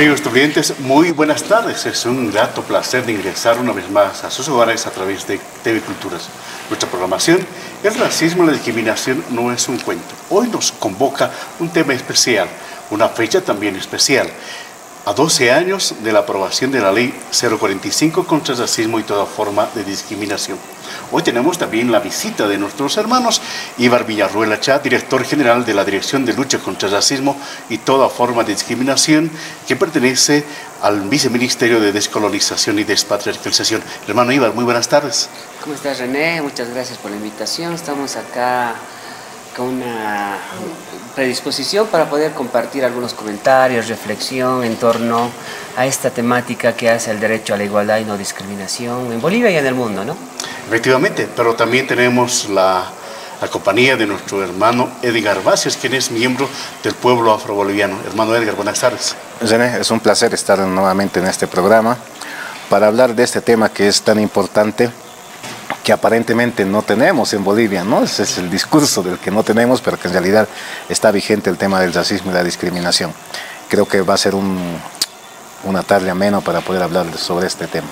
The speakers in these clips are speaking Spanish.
Amigos televidentes, muy buenas tardes. Es un grato placer de ingresar una vez más a sus hogares a través de TV Culturas. Nuestra programación, el racismo y la discriminación no es un cuento. Hoy nos convoca un tema especial, una fecha también especial. A 12 años de la aprobación de la Ley 045 contra el racismo y toda forma de discriminación. Hoy tenemos también la visita de nuestros hermanos Ibar Villarruel Achá, director general de la Dirección de Lucha contra el Racismo y toda forma de discriminación, que pertenece al Viceministerio de Descolonización y Despatriarcalización. Hermano Ibar, muy buenas tardes. ¿Cómo estás, René? Muchas gracias por la invitación. Estamos acá con una predisposición para poder compartir algunos comentarios, reflexión en torno a esta temática que hace el derecho a la igualdad y no discriminación en Bolivia y en el mundo, ¿no? Efectivamente, pero también tenemos la compañía de nuestro hermano Edgar Vázquez, quien es miembro del pueblo afroboliviano. Hermano Edgar, buenas tardes. René, es un placer estar nuevamente en este programa para hablar de este tema que es tan importante, que aparentemente no tenemos en Bolivia, ¿no? Ese es el discurso del que no tenemos, pero que en realidad está vigente el tema del racismo y la discriminación. Creo que va a ser una tarde amena para poder hablar sobre este tema.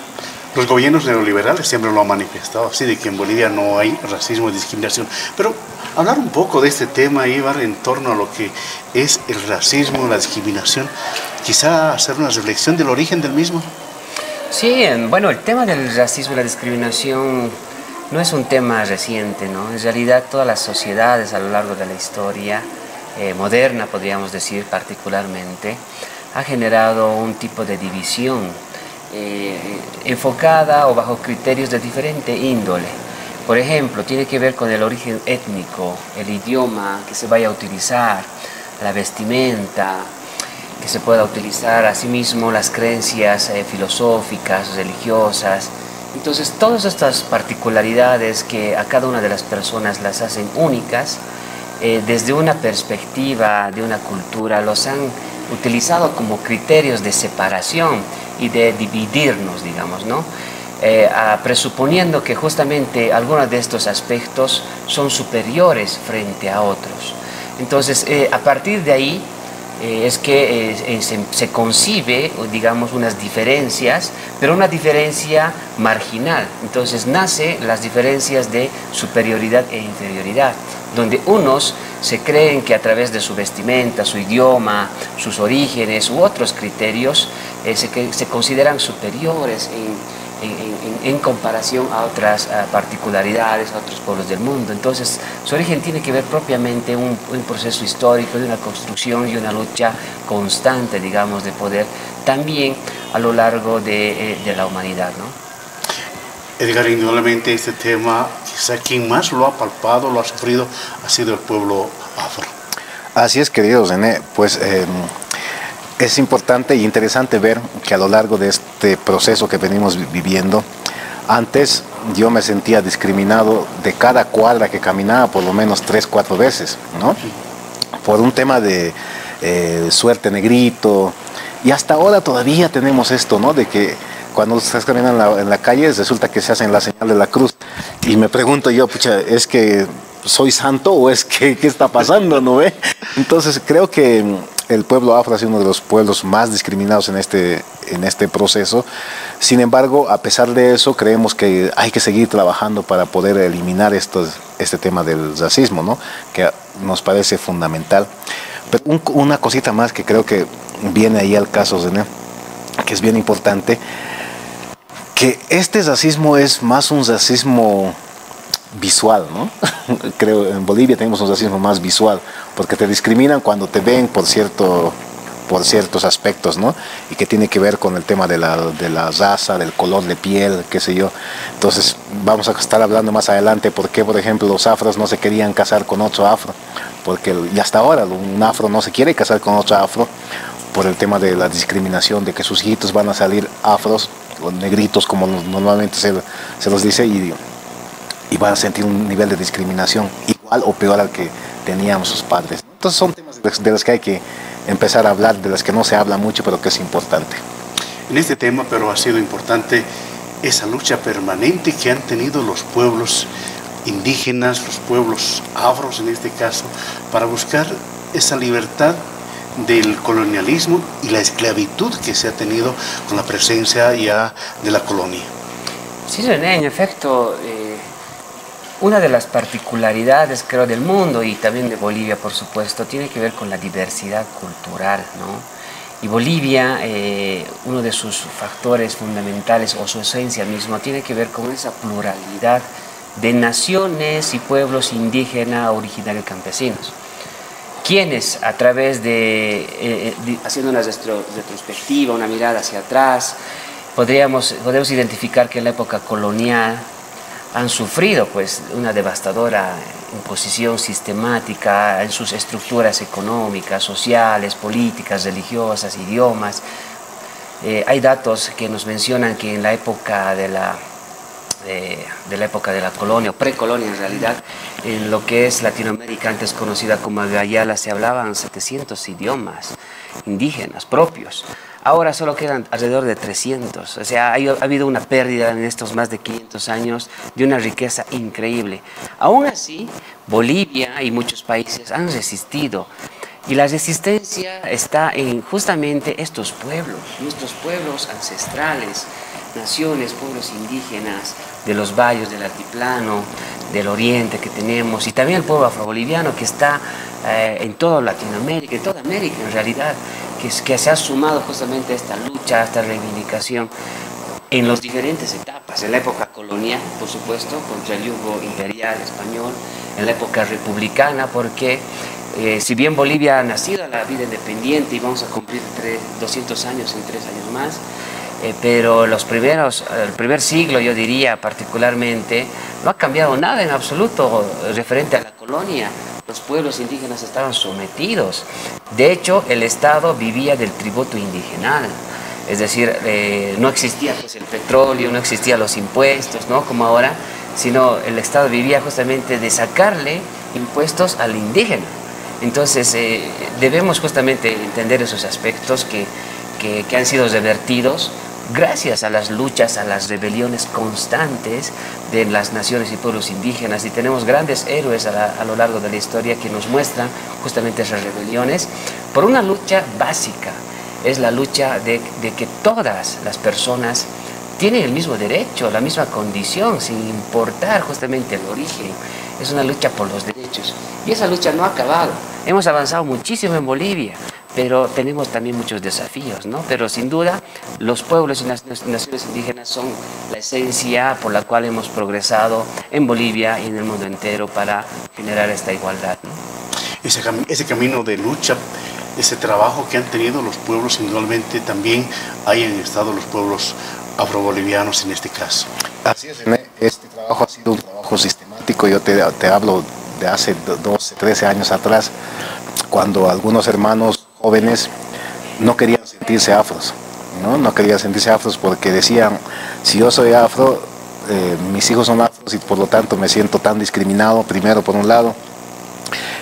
Los gobiernos neoliberales siempre lo han manifestado, así de que en Bolivia no hay racismo y discriminación. Pero hablar un poco de este tema, Ibar, en torno a lo que es el racismo, la discriminación, quizá hacer una reflexión del origen del mismo. Sí, bueno, el tema del racismo y la discriminación no es un tema reciente, ¿no? En realidad todas las sociedades a lo largo de la historia moderna, podríamos decir particularmente, ha generado un tipo de división enfocada o bajo criterios de diferente índole. Por ejemplo, tiene que ver con el origen étnico, el idioma que se vaya a utilizar, la vestimenta que se pueda utilizar, asimismo las creencias filosóficas, religiosas. Entonces, todas estas particularidades que a cada una de las personas las hacen únicas, desde una perspectiva de una cultura, los han utilizado como criterios de separación y de dividirnos, digamos, ¿no? Presuponiendo que justamente algunos de estos aspectos son superiores frente a otros. Entonces, a partir de ahí, es que se concibe, digamos, unas diferencias, pero una diferencia marginal. Entonces nacen las diferencias de superioridad e inferioridad, donde unos se creen que a través de su vestimenta, su idioma, sus orígenes u otros criterios se consideran superiores en comparación a otras particularidades, a otros pueblos del mundo. Entonces, su origen tiene que ver propiamente un proceso histórico de una construcción y una lucha constante, digamos, de poder, también a lo largo de la humanidad, ¿no? Edgar, indudablemente este tema, quizá quien más lo ha palpado, lo ha sufrido, ha sido el pueblo afro. Así es, querido René, pues es importante e interesante ver que a lo largo de este proceso que venimos viviendo, antes yo me sentía discriminado de cada cuadra que caminaba por lo menos 3 o 4 veces, ¿no? Por un tema de suerte negrito, y hasta ahora todavía tenemos esto, ¿no? De que cuando estás caminando en la calle resulta que se hacen la señal de la cruz, y me pregunto yo, pucha, ¿es que soy santo o es que qué está pasando, no ve? Entonces creo que el pueblo afro ha sido uno de los pueblos más discriminados en este proceso. Sin embargo, a pesar de eso, creemos que hay que seguir trabajando para poder eliminar este tema del racismo, ¿no? Que nos parece fundamental. Pero una cosita más que creo que viene ahí al caso, René, que es bien importante, que este racismo es más un racismo visual, ¿no? Creo en Bolivia tenemos un racismo más visual, porque te discriminan cuando te ven por ciertos aspectos, ¿no? Y que tiene que ver con el tema de la raza, del color de piel, qué sé yo. Entonces vamos a estar hablando más adelante por qué, por ejemplo, los afros no se querían casar con otro afro, porque y hasta ahora un afro no se quiere casar con otro afro por el tema de la discriminación, de que sus hijitos van a salir afros o negritos, como normalmente se los dice, y van a sentir un nivel de discriminación igual o peor al que teníamos sus padres. Entonces son temas de los que hay que empezar a hablar, de los que no se habla mucho, pero que es importante. En este tema, pero ha sido importante esa lucha permanente que han tenido los pueblos indígenas, los pueblos afros en este caso, para buscar esa libertad del colonialismo y la esclavitud que se ha tenido con la presencia ya de la colonia. Sí, René, en efecto, una de las particularidades, creo, del mundo y también de Bolivia, por supuesto, tiene que ver con la diversidad cultural, ¿no? Y Bolivia, uno de sus factores fundamentales o su esencia misma, tiene que ver con esa pluralidad de naciones y pueblos indígenas, originarios, campesinos, quienes a través haciendo una retrospectiva, una mirada hacia atrás, podemos identificar que en la época colonial han sufrido pues una devastadora imposición sistemática en sus estructuras económicas, sociales, políticas, religiosas, idiomas. Hay datos que nos mencionan que en la época de la colonia, o precolonia en realidad, en lo que es Latinoamérica, antes conocida como Guyana, se hablaban 700 idiomas indígenas propios. Ahora solo quedan alrededor de 300, o sea, ha habido una pérdida en estos más de 500 años de una riqueza increíble. Aún así, Bolivia y muchos países han resistido, y la resistencia está en justamente estos pueblos, nuestros pueblos ancestrales, naciones, pueblos indígenas de los valles del altiplano, del oriente que tenemos, y también el pueblo afroboliviano que está en toda Latinoamérica, en toda América en realidad, que se ha sumado justamente a esta lucha, a esta reivindicación en las diferentes etapas, en la época colonial, por supuesto, contra el yugo imperial español, en la época republicana, porque si bien Bolivia ha nacido a la vida independiente y vamos a cumplir 200 años en 3 años más, pero el primer siglo, yo diría particularmente, no ha cambiado nada en absoluto referente a la colonia. Los pueblos indígenas estaban sometidos. De hecho, el Estado vivía del tributo indigenal. Es decir, no existía pues, el petróleo, no existían los impuestos, ¿no? Como ahora, sino el Estado vivía justamente de sacarle impuestos al indígena. Entonces, debemos justamente entender esos aspectos que han sido revertidos gracias a las luchas, a las rebeliones constantes de las naciones y pueblos indígenas, y tenemos grandes héroes a lo largo de la historia que nos muestran justamente esas rebeliones por una lucha básica. Es la lucha de que todas las personas tienen el mismo derecho, la misma condición, sin importar justamente el origen. Es una lucha por los derechos, y esa lucha no ha acabado. Hemos avanzado muchísimo en Bolivia, pero tenemos también muchos desafíos, ¿no? Pero sin duda, los pueblos y las naciones indígenas son la esencia por la cual hemos progresado en Bolivia y en el mundo entero para generar esta igualdad, ¿no? Ese camino de lucha, ese trabajo que han tenido los pueblos, indudablemente también hayan estado los pueblos afrobolivianos en este caso. Así es, René. Este trabajo ha sido un trabajo sistemático. Yo te hablo de hace 12, 13 años atrás, cuando algunos hermanos jóvenes no querían sentirse afros, no querían sentirse afros porque decían, si yo soy afro, mis hijos son afros y por lo tanto me siento tan discriminado, primero por un lado,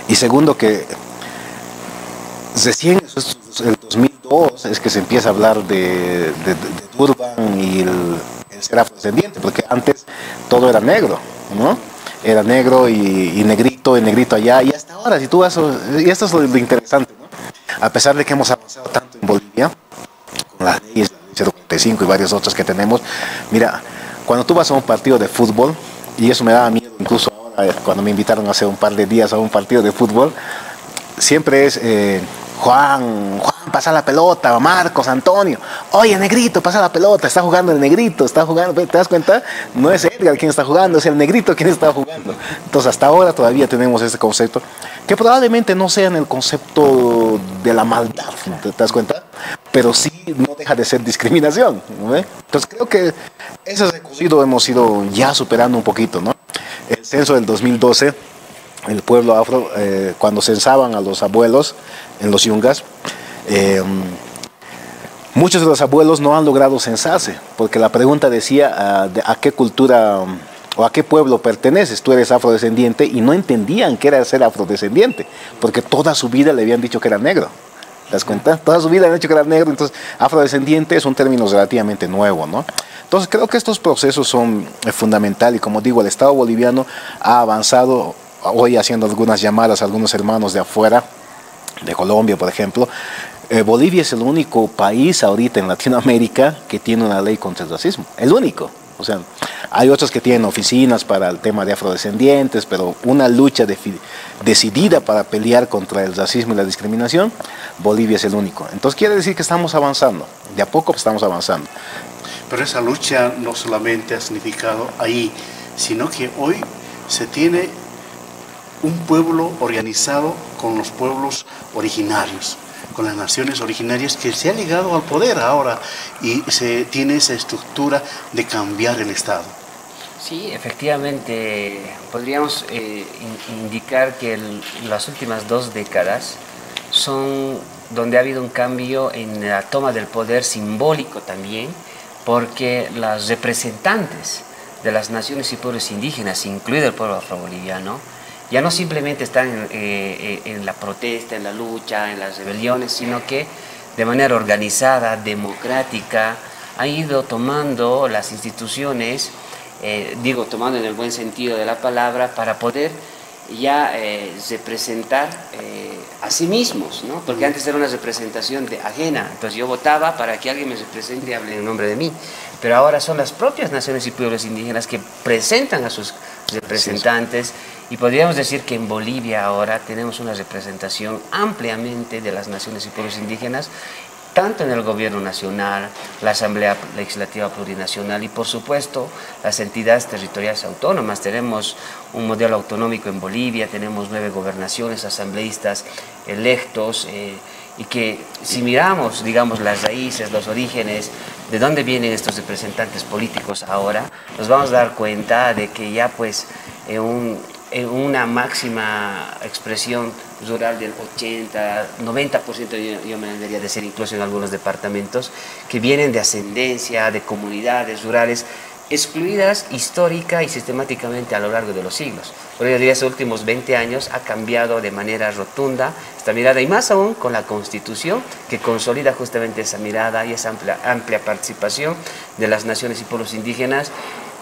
y segundo que recién el 2002 es que se empieza a hablar de Durban y el ser afrodescendiente, porque antes todo era negro, ¿no? Era negro y negrito allá, y hasta ahora, si tú vas, y esto es lo interesante, ¿no? A pesar de que hemos avanzado tanto en Bolivia, con las leyes, la ley 045 y varias otras que tenemos, mira, cuando tú vas a un partido de fútbol, y eso me daba miedo incluso ahora, cuando me invitaron hace un par de días a un partido de fútbol, siempre es Juan, pasa la pelota, Marcos, Antonio, oye, negrito, pasa la pelota, está jugando el negrito, está jugando, ¿te das cuenta? No es Edgar quien está jugando, es el negrito quien está jugando. Entonces hasta ahora todavía tenemos ese concepto, que probablemente no sea en el concepto de la maldad, ¿te das cuenta? Pero sí no deja de ser discriminación, ¿no? Entonces creo que ese recorrido hemos ido ya superando un poquito, ¿no? El censo del 2012, el pueblo afro, cuando censaban a los abuelos en los yungas, muchos de los abuelos no han logrado censarse, porque la pregunta decía a qué cultura o a qué pueblo perteneces, tú eres afrodescendiente, y no entendían qué era ser afrodescendiente, porque toda su vida le habían dicho que era negro. ¿Te das cuenta? Toda su vida le han dicho que era negro, entonces afrodescendiente es un término relativamente nuevo, ¿no? Entonces creo que estos procesos son fundamentales, y como digo, el Estado boliviano ha avanzado, hoy haciendo algunas llamadas a algunos hermanos de afuera, de Colombia, por ejemplo. Bolivia es el único país ahorita en Latinoamérica que tiene una ley contra el racismo, el único. O sea, hay otros que tienen oficinas para el tema de afrodescendientes, pero una lucha decidida para pelear contra el racismo y la discriminación, Bolivia es el único. Entonces quiere decir que estamos avanzando, de a poco estamos avanzando. Pero esa lucha no solamente ha significado ahí, sino que hoy se tiene un pueblo organizado con los pueblos originarios, con las naciones originarias, que se ha llegado al poder ahora y se tiene esa estructura de cambiar el Estado. Sí, efectivamente, podríamos indicar que las últimas 2 décadas son donde ha habido un cambio en la toma del poder simbólico también, porque los representantes de las naciones y pueblos indígenas, incluido el pueblo afroboliviano, ya no simplemente están en la protesta, en la lucha, en las rebeliones, sino que de manera organizada, democrática, han ido tomando las instituciones, tomando en el buen sentido de la palabra, para poder ya representar a sí mismos, ¿no? Porque antes era una representación ajena, entonces yo votaba para que alguien me represente y hable en nombre de mí, pero ahora son las propias naciones y pueblos indígenas que presentan a sus representantes, y podríamos decir que en Bolivia ahora tenemos una representación ampliamente de las naciones y pueblos indígenas, tanto en el gobierno nacional, la Asamblea Legislativa Plurinacional y por supuesto las entidades territoriales autónomas. Tenemos un modelo autonómico en Bolivia, tenemos 9 gobernaciones, asambleístas electos, y que si miramos, digamos, las raíces, los orígenes, de dónde vienen estos representantes políticos ahora, nos vamos a dar cuenta de que ya pues en una máxima expresión rural del 80-90%, yo me debería decir, incluso en algunos departamentos, que vienen de ascendencia, de comunidades rurales excluidas histórica y sistemáticamente a lo largo de los siglos. Pero yo diría que estos últimos 20 años ha cambiado de manera rotunda esta mirada, y más aún con la Constitución, que consolida justamente esa mirada y esa amplia participación de las naciones y pueblos indígenas,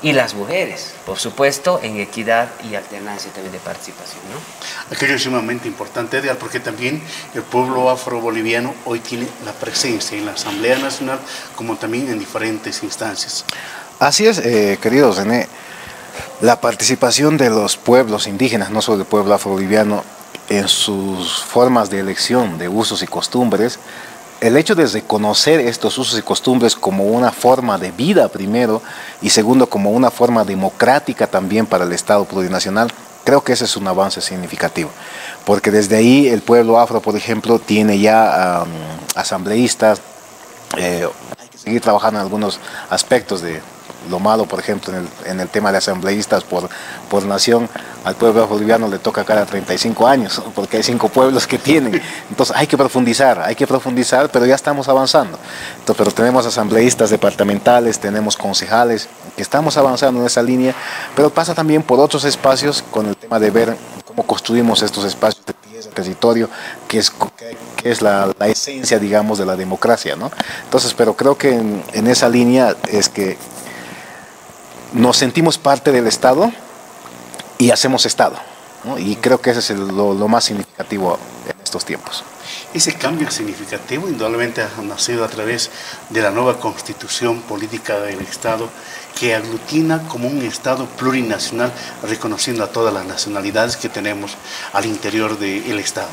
y las mujeres, por supuesto, en equidad y alternancia también de participación, ¿no? Aquello es sumamente importante, Edgar, porque también el pueblo afroboliviano hoy tiene la presencia en la Asamblea Nacional, como también en diferentes instancias. Así es, querido René, la participación de los pueblos indígenas, no solo el pueblo afroboliviano, en sus formas de elección de usos y costumbres, el hecho de reconocer estos usos y costumbres como una forma de vida primero, y segundo como una forma democrática también para el Estado plurinacional, creo que ese es un avance significativo, porque desde ahí el pueblo afro, por ejemplo, tiene ya asambleístas. Hay que seguir trabajando en algunos aspectos de lo malo, por ejemplo, en el tema de asambleístas por nación. Al pueblo boliviano le toca cada 35 años, porque hay 5 pueblos que tienen. Entonces hay que profundizar, pero ya estamos avanzando. Entonces, pero tenemos asambleístas departamentales, tenemos concejales, que estamos avanzando en esa línea, pero pasa también por otros espacios con el tema de ver cómo construimos estos espacios de tierra, territorio, que es la esencia, digamos, de la democracia, ¿no? Entonces, pero creo que en esa línea es que nos sentimos parte del Estado y hacemos Estado, ¿no? Y creo que ese es lo más significativo en estos tiempos. Ese cambio significativo indudablemente ha nacido a través de la nueva Constitución Política del Estado, que aglutina como un Estado plurinacional, reconociendo a todas las nacionalidades que tenemos al interior del Estado.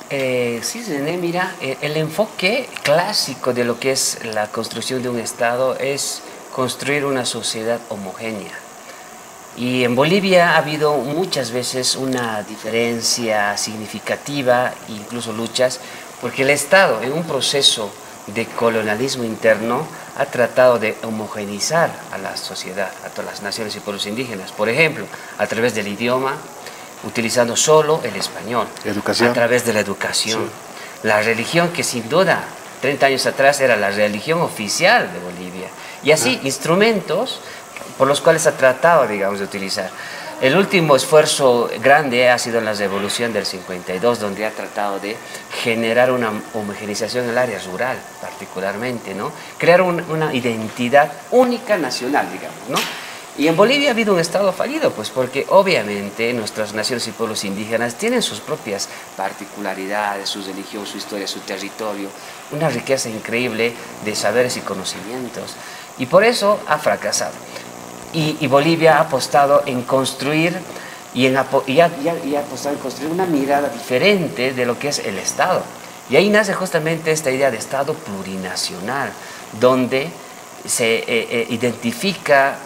Sí, René, mira, el enfoque clásico de lo que es la construcción de un Estado es construir una sociedad homogénea. Y en Bolivia ha habido muchas veces una diferencia significativa, incluso luchas, porque el Estado, en un proceso de colonialismo interno, ha tratado de homogeneizar a la sociedad, a todas las naciones y pueblos indígenas. Por ejemplo, a través del idioma, utilizando solo el español. Educación. A través de la educación. Sí. La religión, que sin duda 30 años atrás era la religión oficial de Bolivia. Y así, instrumentos por los cuales ha tratado, digamos, de utilizar. El último esfuerzo grande ha sido en la revolución del 52, donde ha tratado de generar una homogeneización en el área rural, particularmente, ¿no? Crear una identidad única nacional, digamos, ¿no? Y en Bolivia ha habido un Estado fallido, pues porque obviamente nuestras naciones y pueblos indígenas tienen sus propias particularidades, su religión, su historia, su territorio, una riqueza increíble de saberes y conocimientos. Y por eso ha fracasado. Y Bolivia ha apostado en construir y ha apostado en construir una mirada diferente de lo que es el Estado. Y ahí nace justamente esta idea de Estado plurinacional, donde se identifica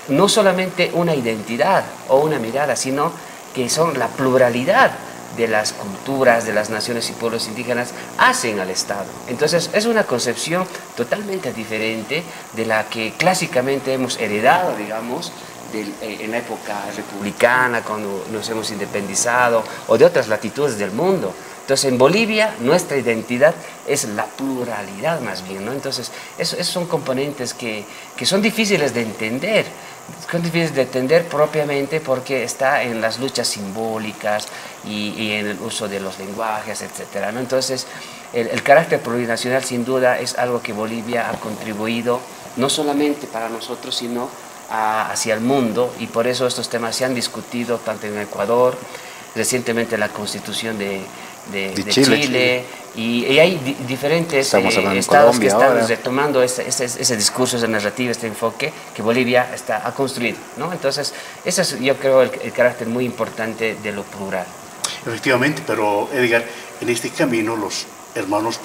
no solamente una identidad o una mirada, sino que son la pluralidad de las culturas, de las naciones y pueblos indígenas, hacen al Estado. Entonces es una concepción totalmente diferente de la que clásicamente hemos heredado, digamos, en la época republicana, cuando nos hemos independizado, o de otras latitudes del mundo. Entonces, en Bolivia, nuestra identidad es la pluralidad más bien, ¿no? Entonces, esos son componentes que son difíciles de entender. Son difíciles de entender propiamente porque está en las luchas simbólicas y en el uso de los lenguajes, etcétera, ¿no? Entonces, el carácter plurinacional, sin duda, es algo que Bolivia ha contribuido, no solamente para nosotros, sino hacia el mundo, y por eso estos temas se han discutido tanto en Ecuador, recientemente la Constitución de Chile, y hay diferentes estados que están retomando ese discurso, esa narrativa, este enfoque que Bolivia ha construido, ¿no? Entonces, ese es, yo creo, el carácter muy importante de lo plural. Efectivamente, pero Edgar, en este camino los hermanos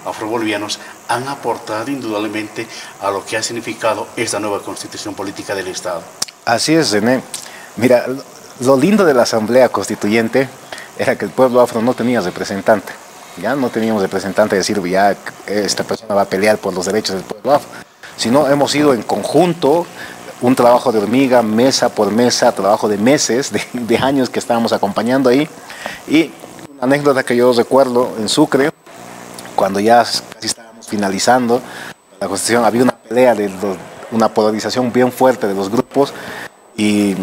afrobolivianos han aportado indudablemente a lo que ha significado esta nueva constitución política del Estado. Así es, René. Mira, lo lindo de la Asamblea Constituyente era que el pueblo afro no tenía representante. Ya no teníamos representante de decir, ya esta persona va a pelear por los derechos del pueblo afro, sino hemos ido en conjunto, un trabajo de hormiga, mesa por mesa, trabajo de meses, de años que estábamos acompañando ahí. Y una anécdota que yo recuerdo en Sucre, cuando ya casi estábamos finalizando la Constitución, había una pelea, una polarización bien fuerte de los grupos, y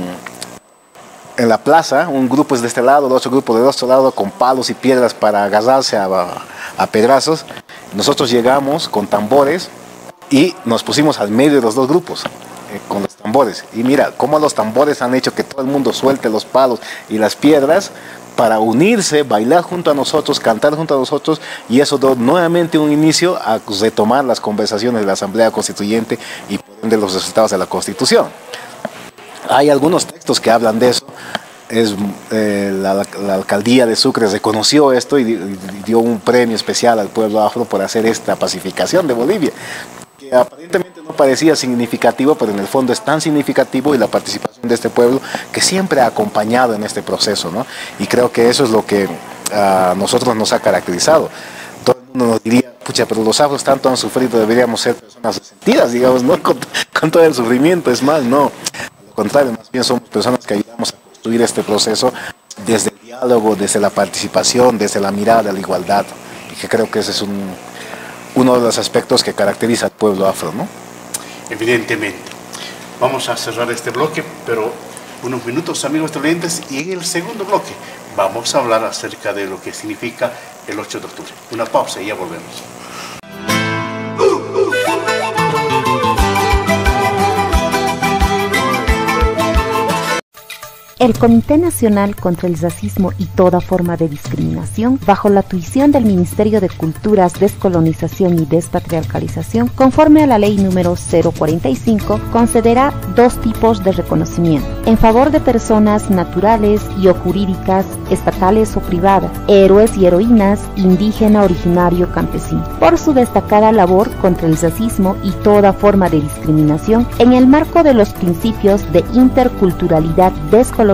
en la plaza, un grupo es de este lado, el otro grupo del otro lado, con palos y piedras para agarrarse a pedrazos. Nosotros llegamos con tambores y nos pusimos al medio de los dos grupos, con los tambores. Y mira, cómo los tambores han hecho que todo el mundo suelte los palos y las piedras para unirse, bailar junto a nosotros, cantar junto a nosotros, y eso dio nuevamente un inicio a retomar las conversaciones de la Asamblea Constituyente y por ende los resultados de la Constitución. Hay algunos textos que hablan de eso. La alcaldía de Sucre reconoció esto y dio un premio especial al pueblo afro por hacer esta pacificación de Bolivia, que aparentemente no parecía significativo, pero en el fondo es tan significativo, y la participación de este pueblo que siempre ha acompañado en este proceso, ¿no? Y creo que eso es lo que a nosotros nos ha caracterizado. Todo el mundo nos diría, pucha, pero los afros tanto han sufrido, deberíamos ser personas resentidas, digamos, ¿no? Con todo el sufrimiento. Es más, no. Al contrario, más bien somos personas que ayudamos a construir este proceso desde el diálogo, desde la participación, desde la mirada de la igualdad, y que creo que ese es uno de los aspectos que caracteriza al pueblo afro, ¿no? Evidentemente. Vamos a cerrar este bloque, pero unos minutos, amigos televidentes, y en el segundo bloque vamos a hablar acerca de lo que significa el 8 de octubre. Una pausa y ya volvemos. El Comité Nacional contra el Racismo y toda forma de discriminación, bajo la tuición del Ministerio de Culturas, Descolonización y Despatriarcalización, conforme a la Ley número 045, concederá dos tipos de reconocimiento: en favor de personas naturales y o jurídicas, estatales o privadas, héroes y heroínas, indígena, originario, campesino, por su destacada labor contra el racismo y toda forma de discriminación en el marco de los principios de interculturalidad, descolonización,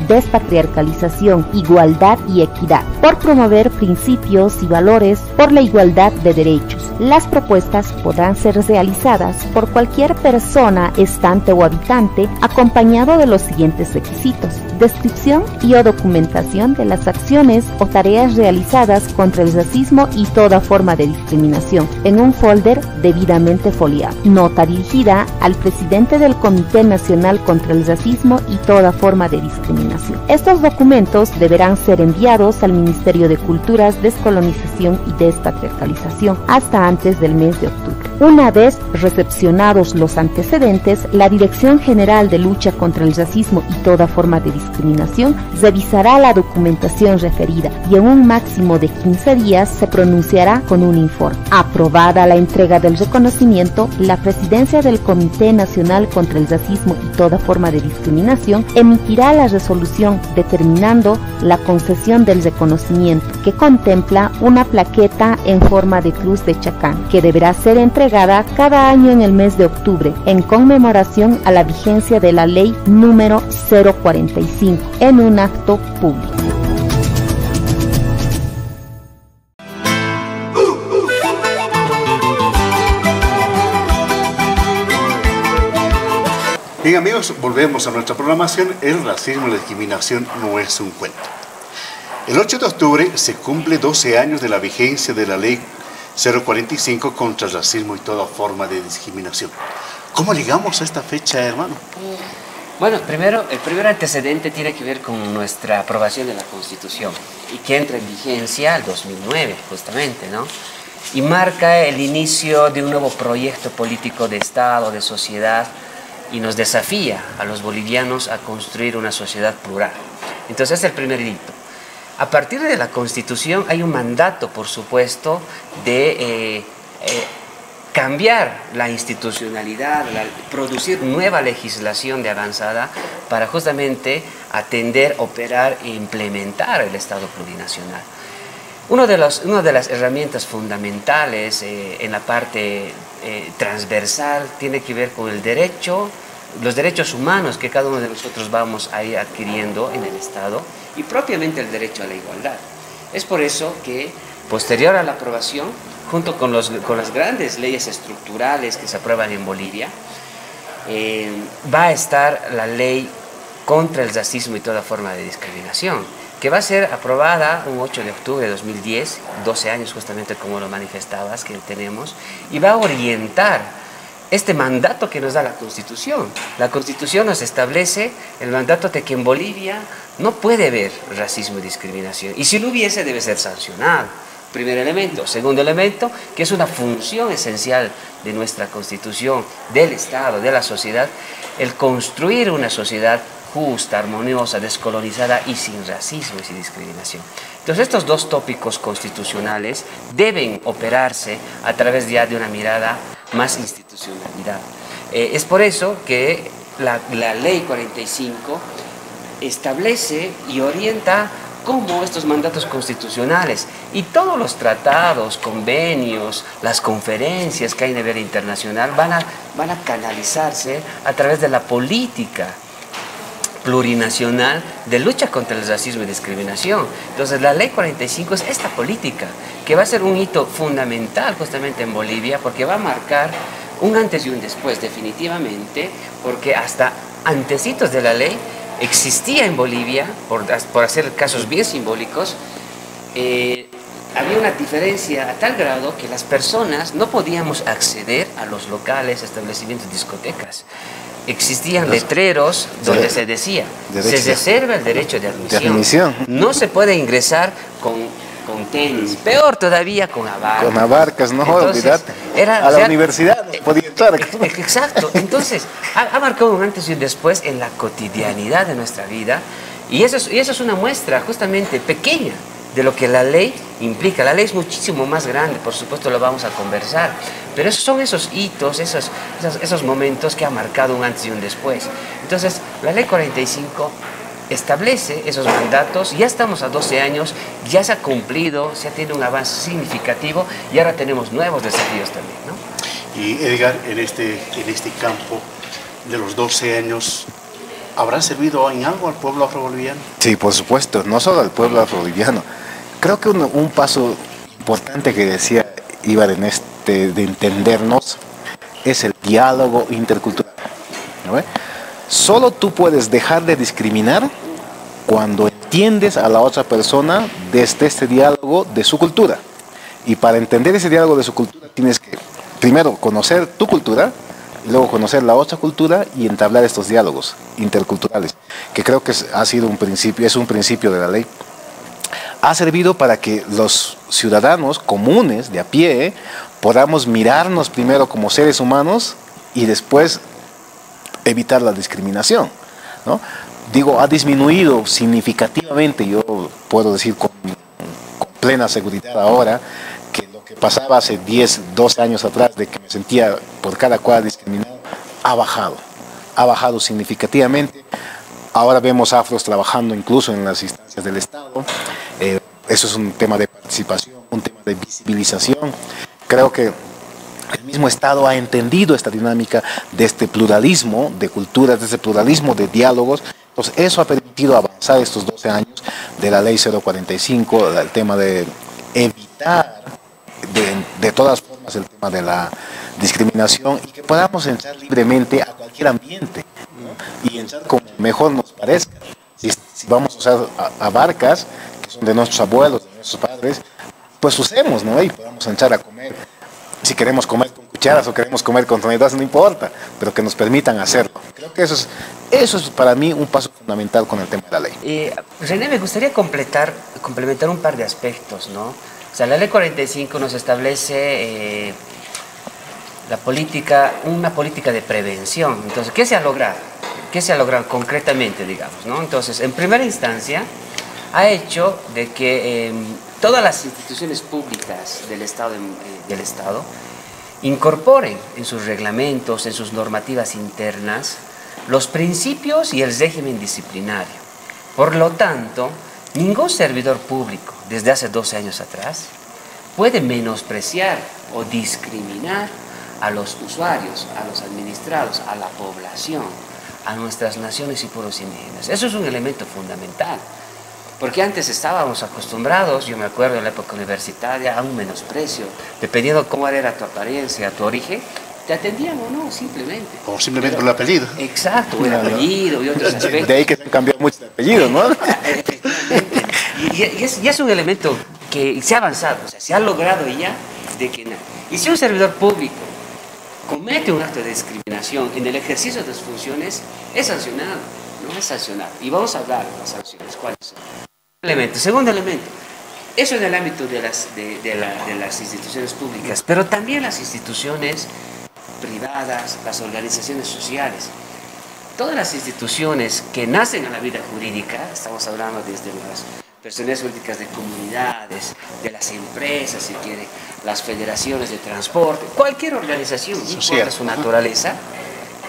despatriarcalización, igualdad y equidad, por promover principios y valores por la igualdad de derechos. Las propuestas podrán ser realizadas por cualquier persona, estante o habitante, acompañado de los siguientes requisitos: descripción y o documentación de las acciones o tareas realizadas contra el racismo y toda forma de discriminación, en un folder debidamente foliado. Nota dirigida al presidente del Comité Nacional contra el Racismo y toda forma de discriminación. Estos documentos deberán ser enviados al Ministerio de Culturas, Descolonización y Despatriarcalización hasta antes del mes de octubre. Una vez recepcionados los antecedentes, la Dirección General de Lucha contra el Racismo y toda forma de discriminación revisará la documentación referida y en un máximo de 15 días se pronunciará con un informe. Aprobada la entrega del reconocimiento, la Presidencia del Comité Nacional contra el Racismo y toda forma de discriminación emitirá la resolución determinando la concesión del reconocimiento, que contempla una plaqueta en forma de cruz de Chacán, que deberá ser entregada cada año en el mes de octubre, en conmemoración a la vigencia de la ley número 045, en un acto público. Bien amigos, volvemos a nuestra programación. El racismo y la discriminación no es un cuento. El 8 de octubre se cumple 12 años de la vigencia de la ley 045 contra el racismo y toda forma de discriminación. ¿Cómo ligamos a esta fecha, hermano? Bueno, el primer antecedente tiene que ver con nuestra aprobación de la Constitución y que entra en vigencia el 2009, justamente, ¿no? Y marca el inicio de un nuevo proyecto político de Estado, de sociedad, y nos desafía a los bolivianos a construir una sociedad plural. Entonces, es el primer hito. A partir de la Constitución hay un mandato, por supuesto, de cambiar la institucionalidad, producir nueva legislación de avanzada para justamente atender, operar e implementar el Estado plurinacional. Una de las herramientas fundamentales en la parte transversal tiene que ver con el derecho, los derechos humanos que cada uno de nosotros vamos a ir adquiriendo en el Estado y propiamente el derecho a la igualdad. Es por eso que, posterior a la aprobación, junto con las grandes leyes estructurales que se aprueban en Bolivia, va a estar la ley contra el racismo y toda forma de discriminación, que va a ser aprobada un 8 de octubre de 2010, 12 años justamente como lo manifestabas que tenemos, y va a orientar este mandato que nos da la Constitución. La Constitución nos establece el mandato de que en Bolivia no puede haber racismo y discriminación, y si lo hubiese debe ser sancionado. Primer elemento. Segundo elemento, que es una función esencial de nuestra Constitución, del Estado, de la sociedad, el construir una sociedad justa, armoniosa, descolonizada y sin racismo y sin discriminación. Entonces estos dos tópicos constitucionales deben operarse a través ya de una mirada más institucionalidad. Es por eso que la Ley 45 establece y orienta cómo estos mandatos constitucionales y todos los tratados, convenios, las conferencias que hay a nivel internacional van a canalizarse a través de la política plurinacional de lucha contra el racismo y discriminación. Entonces la Ley 45 es esta política que va a ser un hito fundamental justamente en Bolivia, porque va a marcar un antes y un después definitivamente, porque hasta antecitos de la ley existía en Bolivia, por hacer casos bien simbólicos, había una diferencia a tal grado que las personas no podíamos acceder a los locales, establecimientos, discotecas. Existían letreros donde se decía, se reserva el derecho de admisión. No se puede ingresar con tenis, peor todavía con abarcas. Con abarcas, no, olvídate. A la universidad no podía entrar. Exacto, entonces ha marcado un antes y un después en la cotidianidad de nuestra vida, y eso es una muestra justamente pequeña de lo que la ley implica. La ley es muchísimo más grande, por supuesto lo vamos a conversar, pero son esos hitos, esos momentos que ha marcado un antes y un después. Entonces, la Ley 45 establece esos mandatos, ya estamos a 12 años, ya se ha cumplido, se ha tenido un avance significativo y ahora tenemos nuevos desafíos también, ¿no? Y Edgar, en este campo de los 12 años, ¿habrá servido en algo al pueblo afroboliviano? Sí, por supuesto, no solo al pueblo afroboliviano. Creo que un paso importante que decía Ibar en de entendernos es el diálogo intercultural, ¿no? Solo tú puedes dejar de discriminar cuando entiendes a la otra persona desde este diálogo de su cultura. Y para entender ese diálogo de su cultura tienes que primero conocer tu cultura, y luego conocer la otra cultura y entablar estos diálogos interculturales, que creo que es un principio de la ley. Ha servido para que los ciudadanos comunes de a pie podamos mirarnos primero como seres humanos y después evitar la discriminación, ¿no? Digo, ha disminuido significativamente, yo puedo decir con plena seguridad ahora, que lo que pasaba hace 10, 12 años atrás, de que me sentía por cada cual discriminado, ha bajado significativamente. Ahora vemos afros trabajando incluso en las instancias del Estado. Eso es un tema de participación, un tema de visibilización. Creo que el mismo Estado ha entendido esta dinámica de este pluralismo de culturas, de este pluralismo de diálogos. Entonces, eso ha permitido avanzar estos 12 años de la Ley 045, el tema de evitar de todas formas el tema de la discriminación y que podamos entrar libremente a cualquier ambiente, ¿no? Y entrar como mejor nos parezca. Si vamos a usar abarcas, que son de nuestros abuelos, de nuestros padres, pues usemos, ¿no? Y podamos entrar a comer. Si queremos comer con cucharas o queremos comer con tenedores, no importa, pero que nos permitan hacerlo. Creo que eso es para mí un paso fundamental con el tema de la ley. René, me gustaría complementar un par de aspectos, ¿no? O sea, la Ley 45 nos establece una política de prevención. Entonces, ¿qué se ha logrado? ¿Qué se ha logrado concretamente, digamos, ¿no? Entonces, en primera instancia, ha hecho de que todas las instituciones públicas del Estado incorporen en sus reglamentos, en sus normativas internas, los principios y el régimen disciplinario. Por lo tanto, ningún servidor público, desde hace 12 años atrás, puede menospreciar o discriminar a los usuarios, a los administrados, a la población, a nuestras naciones y pueblos indígenas. Eso es un elemento fundamental. Porque antes estábamos acostumbrados, yo me acuerdo en la época universitaria, a un menosprecio. Dependiendo cómo era tu apariencia, tu origen, te atendían o no, simplemente. O simplemente por el apellido. Exacto, el apellido y otros aspectos. De ahí que se han cambiado muchos apellidos, ¿no? Y es un elemento que se ha avanzado, o sea, se ha logrado ya de que... Y si un servidor público comete un acto de discriminación en el ejercicio de sus funciones, es sancionado, no es sancionado. Y vamos a hablar de las sanciones, ¿cuáles son? Segundo elemento, eso en el ámbito de las instituciones públicas, pero también las instituciones privadas, las organizaciones sociales. Todas las instituciones que nacen en la vida jurídica, estamos hablando desde las personas jurídicas de comunidades, de las empresas, si quiere, las federaciones de transporte, cualquier organización, no importa su naturaleza,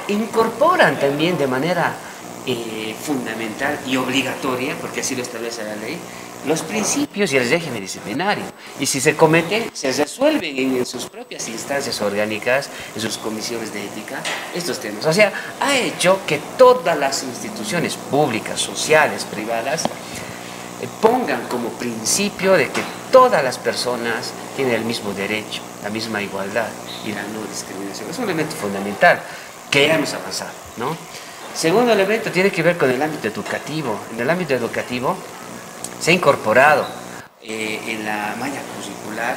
incorporan también de manera fundamental y obligatoria, porque así lo establece la ley, los principios y el régimen disciplinario. Y si se cometen, se resuelven en sus propias instancias orgánicas, en sus comisiones de ética, estos temas. O sea, ha hecho que todas las instituciones públicas, sociales, privadas, pongan como principio de que todas las personas tienen el mismo derecho, la misma igualdad y la no discriminación. Es un elemento fundamental que hemos avanzado, ¿no? Segundo elemento tiene que ver con el ámbito educativo. En el ámbito educativo se ha incorporado en la malla curricular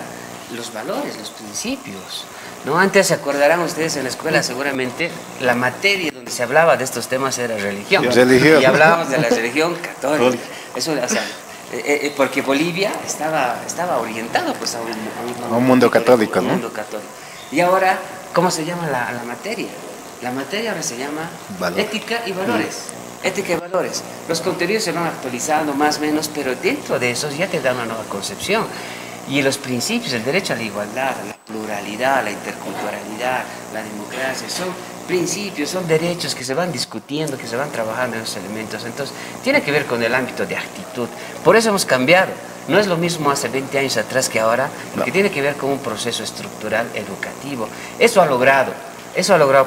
los valores, los principios, ¿no? Antes se acordarán ustedes en la escuela seguramente la materia donde se hablaba de estos temas era religión. Y hablábamos de la religión católica. Eso, o sea, porque Bolivia estaba orientado pues, a un mundo católico, ¿no? Mundo católico. Y ahora, ¿cómo se llama la materia? La materia ahora se llama ética y valores. Ética y valores. Los contenidos se van actualizando más o menos, pero dentro de esos ya te dan una nueva concepción. Y los principios, el derecho a la igualdad, a la pluralidad, a la interculturalidad, la democracia, son principios, son derechos que se van discutiendo, que se van trabajando en esos elementos. Entonces, tiene que ver con el ámbito de actitud. Por eso hemos cambiado. No es lo mismo hace 20 años atrás que ahora, porque tiene que ver con un proceso estructural educativo. Eso ha logrado,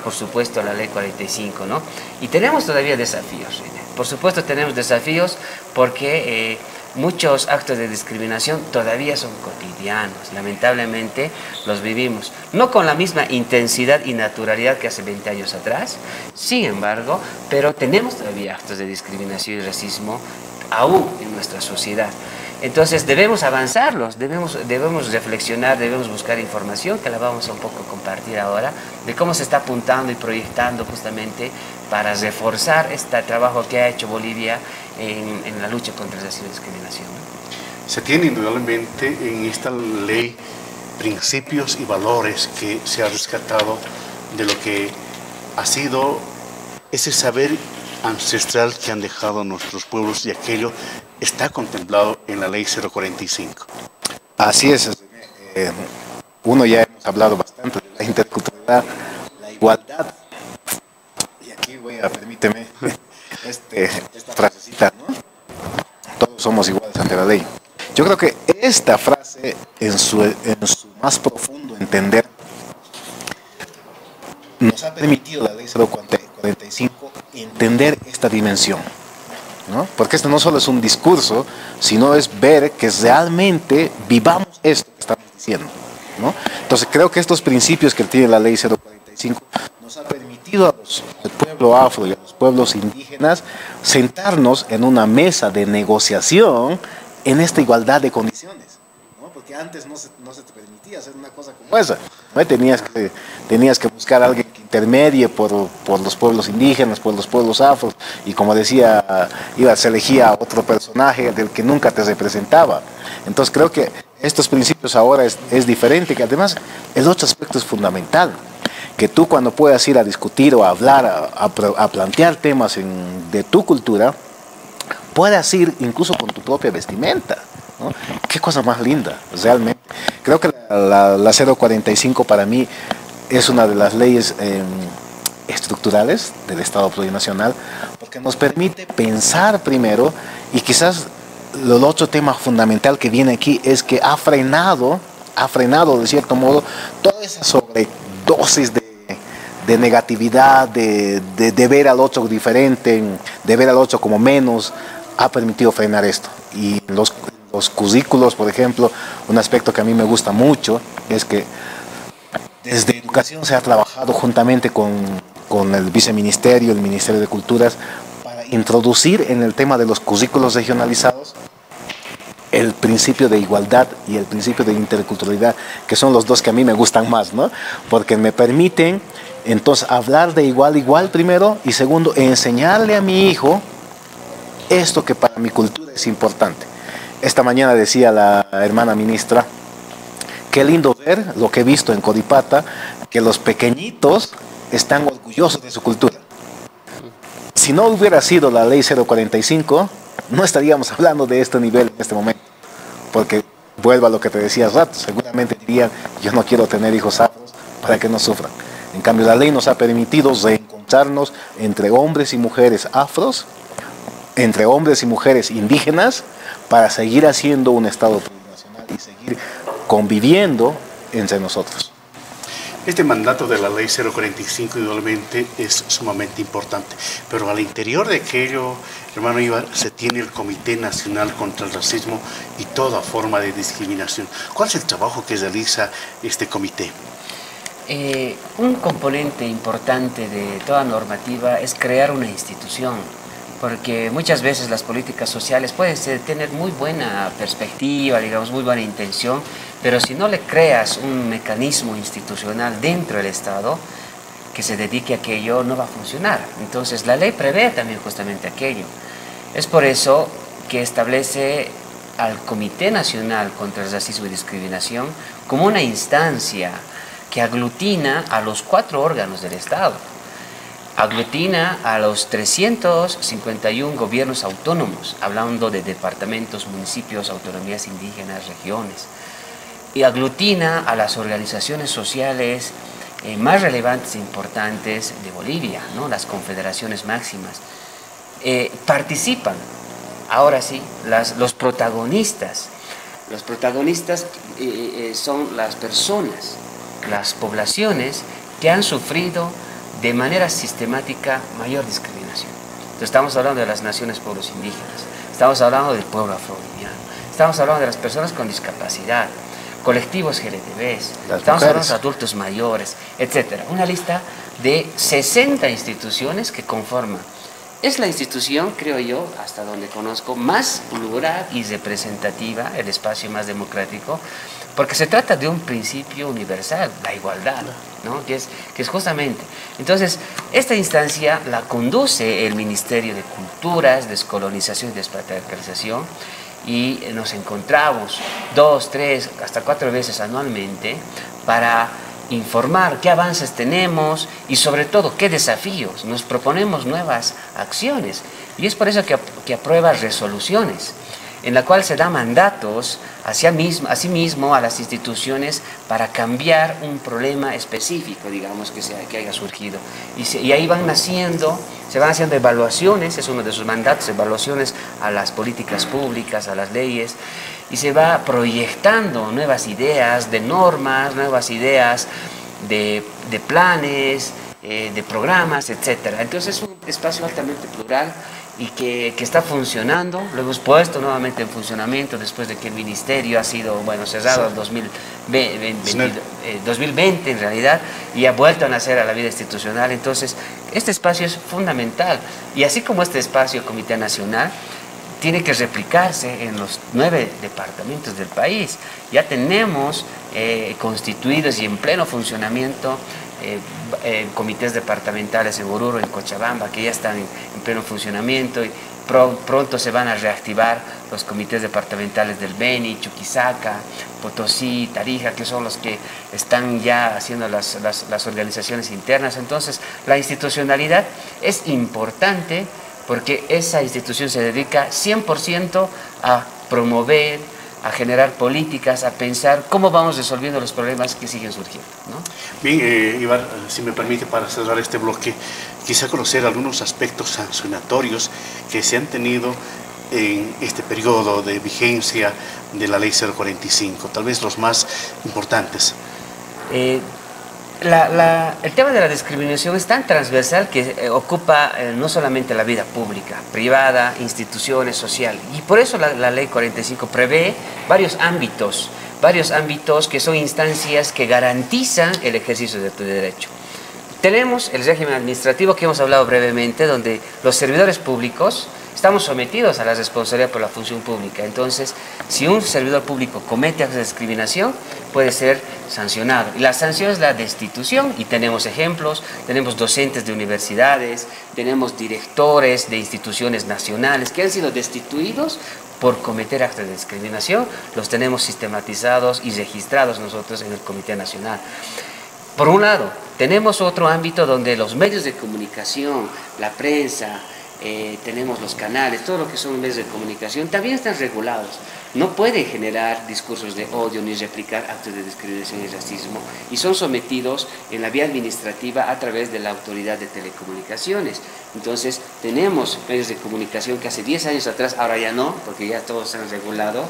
por supuesto, la Ley 45, ¿no? Y tenemos todavía desafíos. Por supuesto, tenemos desafíos porque muchos actos de discriminación todavía son cotidianos. Lamentablemente, los vivimos. No con la misma intensidad y naturalidad que hace 20 años atrás, sin embargo, pero tenemos todavía actos de discriminación y racismo aún en nuestra sociedad. Entonces debemos avanzarlos, debemos reflexionar, debemos buscar información que la vamos a un poco compartir ahora, de cómo se está apuntando y proyectando justamente para reforzar este trabajo que ha hecho Bolivia en la lucha contra el racismo y discriminación. Se tiene indudablemente en esta ley principios y valores que se ha rescatado de lo que ha sido ese saber ancestral que han dejado nuestros pueblos, y aquello está contemplado en la Ley 045. Así es. Uno ya hemos hablado bastante de la interculturalidad, la igualdad. Y aquí permíteme, esta frasecita, ¿no? Todos somos iguales ante la ley. Yo creo que esta frase, en su más profundo entender, nos ha permitido la ley 045 entender esta dimensión, ¿no? Porque esto no solo es un discurso, sino es ver que realmente vivamos esto que estamos diciendo, ¿no? Entonces creo que estos principios que tiene la ley 045 nos ha permitido al pueblo afro y a los pueblos indígenas sentarnos en una mesa de negociación en esta igualdad de condiciones, ¿no? Porque antes no se te permitía hacer una cosa como esa, ¿no? Tenías que buscar a alguien que intermedie por los pueblos indígenas, por los pueblos afros, y como decía, se elegía otro personaje del que nunca te representaba. Entonces creo que estos principios ahora es diferente, que además el otro aspecto es fundamental, que tú cuando puedas ir a discutir o a hablar, a plantear temas de tu cultura, puedas ir incluso con tu propia vestimenta, ¿no? Qué cosa más linda, realmente. Creo que la 045 para mí es una de las leyes estructurales del Estado plurinacional, porque nos permite pensar primero, y quizás el otro tema fundamental que viene aquí es que ha frenado de cierto modo toda esa sobredosis de negatividad, de ver al otro diferente, de ver al otro como menos. Ha permitido frenar esto. Y los currículos, por ejemplo, un aspecto que a mí me gusta mucho es que desde educación se ha trabajado juntamente con el viceministerio, el Ministerio de Culturas, para introducir en el tema de los currículos regionalizados el principio de igualdad y el principio de interculturalidad, que son los dos que a mí me gustan más, ¿no? Porque me permiten entonces hablar de igual a igual primero, y segundo, enseñarle a mi hijo esto que para mi cultura es importante. Esta mañana decía la hermana ministra, qué lindo ver lo que he visto en Coripata, que los pequeñitos están orgullosos de su cultura. Si no hubiera sido la ley 045, no estaríamos hablando de este nivel en este momento. Porque, vuelvo a lo que te decía hace rato, seguramente dirían, yo no quiero tener hijos afros para que no sufran. En cambio, la ley nos ha permitido reencontrarnos entre hombres y mujeres afros, entre hombres y mujeres indígenas, para seguir haciendo un Estado plurinacional y seguir conviviendo entre nosotros. Este mandato de la Ley 045 igualmente es sumamente importante, pero al interior de aquello, hermano Ibar, se tiene el Comité Nacional contra el Racismo y toda forma de discriminación. ¿Cuál es el trabajo que realiza este comité? Un componente importante de toda normativa es crear una institución, porque muchas veces las políticas sociales pueden tener muy buena perspectiva, digamos, muy buena intención, pero si no le creas un mecanismo institucional dentro del Estado que se dedique a aquello, no va a funcionar. Entonces la ley prevé también justamente aquello. Es por eso que establece al Comité Nacional contra el Racismo y Discriminación como una instancia que aglutina a los 4 órganos del Estado. Aglutina a los 351 gobiernos autónomos, hablando de departamentos, municipios, autonomías indígenas, regiones. Y aglutina a las organizaciones sociales más relevantes e importantes de Bolivia, ¿no? Las confederaciones máximas. Participan, ahora sí, los protagonistas. Los protagonistas son las personas, las poblaciones que han sufrido de manera sistemática mayor discriminación. Entonces estamos hablando de las naciones pueblos indígenas, estamos hablando del pueblo afro-boliviano, estamos hablando de las personas con discapacidad, colectivos LGTBs, estamos hablando de adultos mayores, etc. Una lista de 60 instituciones que conforman. Es la institución, creo yo, hasta donde conozco, más plural y representativa, el espacio más democrático, porque se trata de un principio universal, la igualdad, ¿no? que es justamente. Entonces, esta instancia la conduce el Ministerio de Culturas, Descolonización y Despatriarcalización, y nos encontramos 2, 3, hasta 4 veces anualmente para informar qué avances tenemos y sobre todo qué desafíos. Nos proponemos nuevas acciones y es por eso que aprueba resoluciones en la cual se da mandatos asimismo a las instituciones para cambiar un problema específico, digamos, que haya surgido. Y ahí se van haciendo evaluaciones, es uno de sus mandatos, evaluaciones a las políticas públicas, a las leyes, y se va proyectando nuevas ideas de normas, nuevas ideas de planes, de programas, etc. Entonces es un espacio altamente plural y que está funcionando. Lo hemos puesto nuevamente en funcionamiento después de que el ministerio ha sido cerrado en 2020 en realidad, y ha vuelto a nacer a la vida institucional. Entonces este espacio es fundamental, y así como este espacio Comité Nacional tiene que replicarse en los 9 departamentos del país. Ya tenemos constituidos y en pleno funcionamiento comités departamentales en Oruro, en Cochabamba, que ya están en pleno funcionamiento, y pronto se van a reactivar los comités departamentales del Beni, Chuquisaca, Potosí, Tarija, que son los que están ya haciendo las organizaciones internas. Entonces, la institucionalidad es importante porque esa institución se dedica 100% a promover, a generar políticas, a pensar cómo vamos resolviendo los problemas que siguen surgiendo, ¿no? Bien, Ibar, si me permite, para cerrar este bloque, quizá conocer algunos aspectos sancionatorios que se han tenido en este periodo de vigencia de la Ley 045, tal vez los más importantes. El tema de la discriminación es tan transversal que ocupa no solamente la vida pública, privada, instituciones, social. Y por eso la Ley 45 prevé varios ámbitos que son instancias que garantizan el ejercicio de tu derecho. Tenemos el régimen administrativo que hemos hablado brevemente, donde los servidores públicos estamos sometidos a la responsabilidad por la función pública. Entonces, si un servidor público comete actos de discriminación, puede ser sancionado. Y la sanción es la destitución, y tenemos ejemplos, tenemos docentes de universidades, tenemos directores de instituciones nacionales que han sido destituidos por cometer actos de discriminación. Los tenemos sistematizados y registrados nosotros en el Comité Nacional. Por un lado, tenemos otro ámbito donde los medios de comunicación, la prensa, tenemos los canales, todo lo que son medios de comunicación, también están regulados. No pueden generar discursos de odio ni replicar actos de discriminación y racismo, y son sometidos en la vía administrativa a través de la Autoridad de Telecomunicaciones. Entonces, tenemos medios de comunicación que hace 10 años atrás, ahora ya no, porque ya todos se han regulado,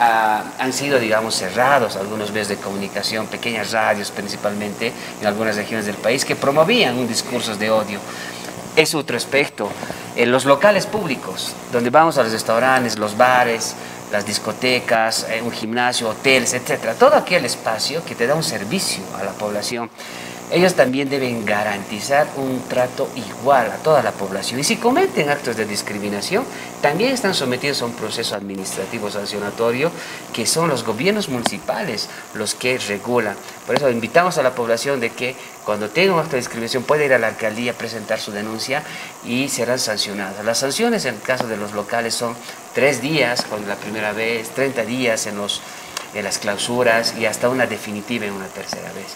han sido, digamos, cerrados algunos medios de comunicación, pequeñas radios principalmente, en algunas regiones del país, que promovían un discurso de odio. Es otro aspecto. En los locales públicos, donde vamos a los restaurantes, los bares, las discotecas, un gimnasio, hoteles, etc. Todo aquel espacio que te da un servicio a la población, ellos también deben garantizar un trato igual a toda la población. Y si cometen actos de discriminación, también están sometidos a un proceso administrativo sancionatorio, que son los gobiernos municipales los que regulan. Por eso invitamos a la población de que cuando tenga un acto de discriminación puede ir a la alcaldía a presentar su denuncia y serán sancionadas. Las sanciones en el caso de los locales son 3 días cuando la primera vez, 30 días en las clausuras y hasta una definitiva en una tercera vez.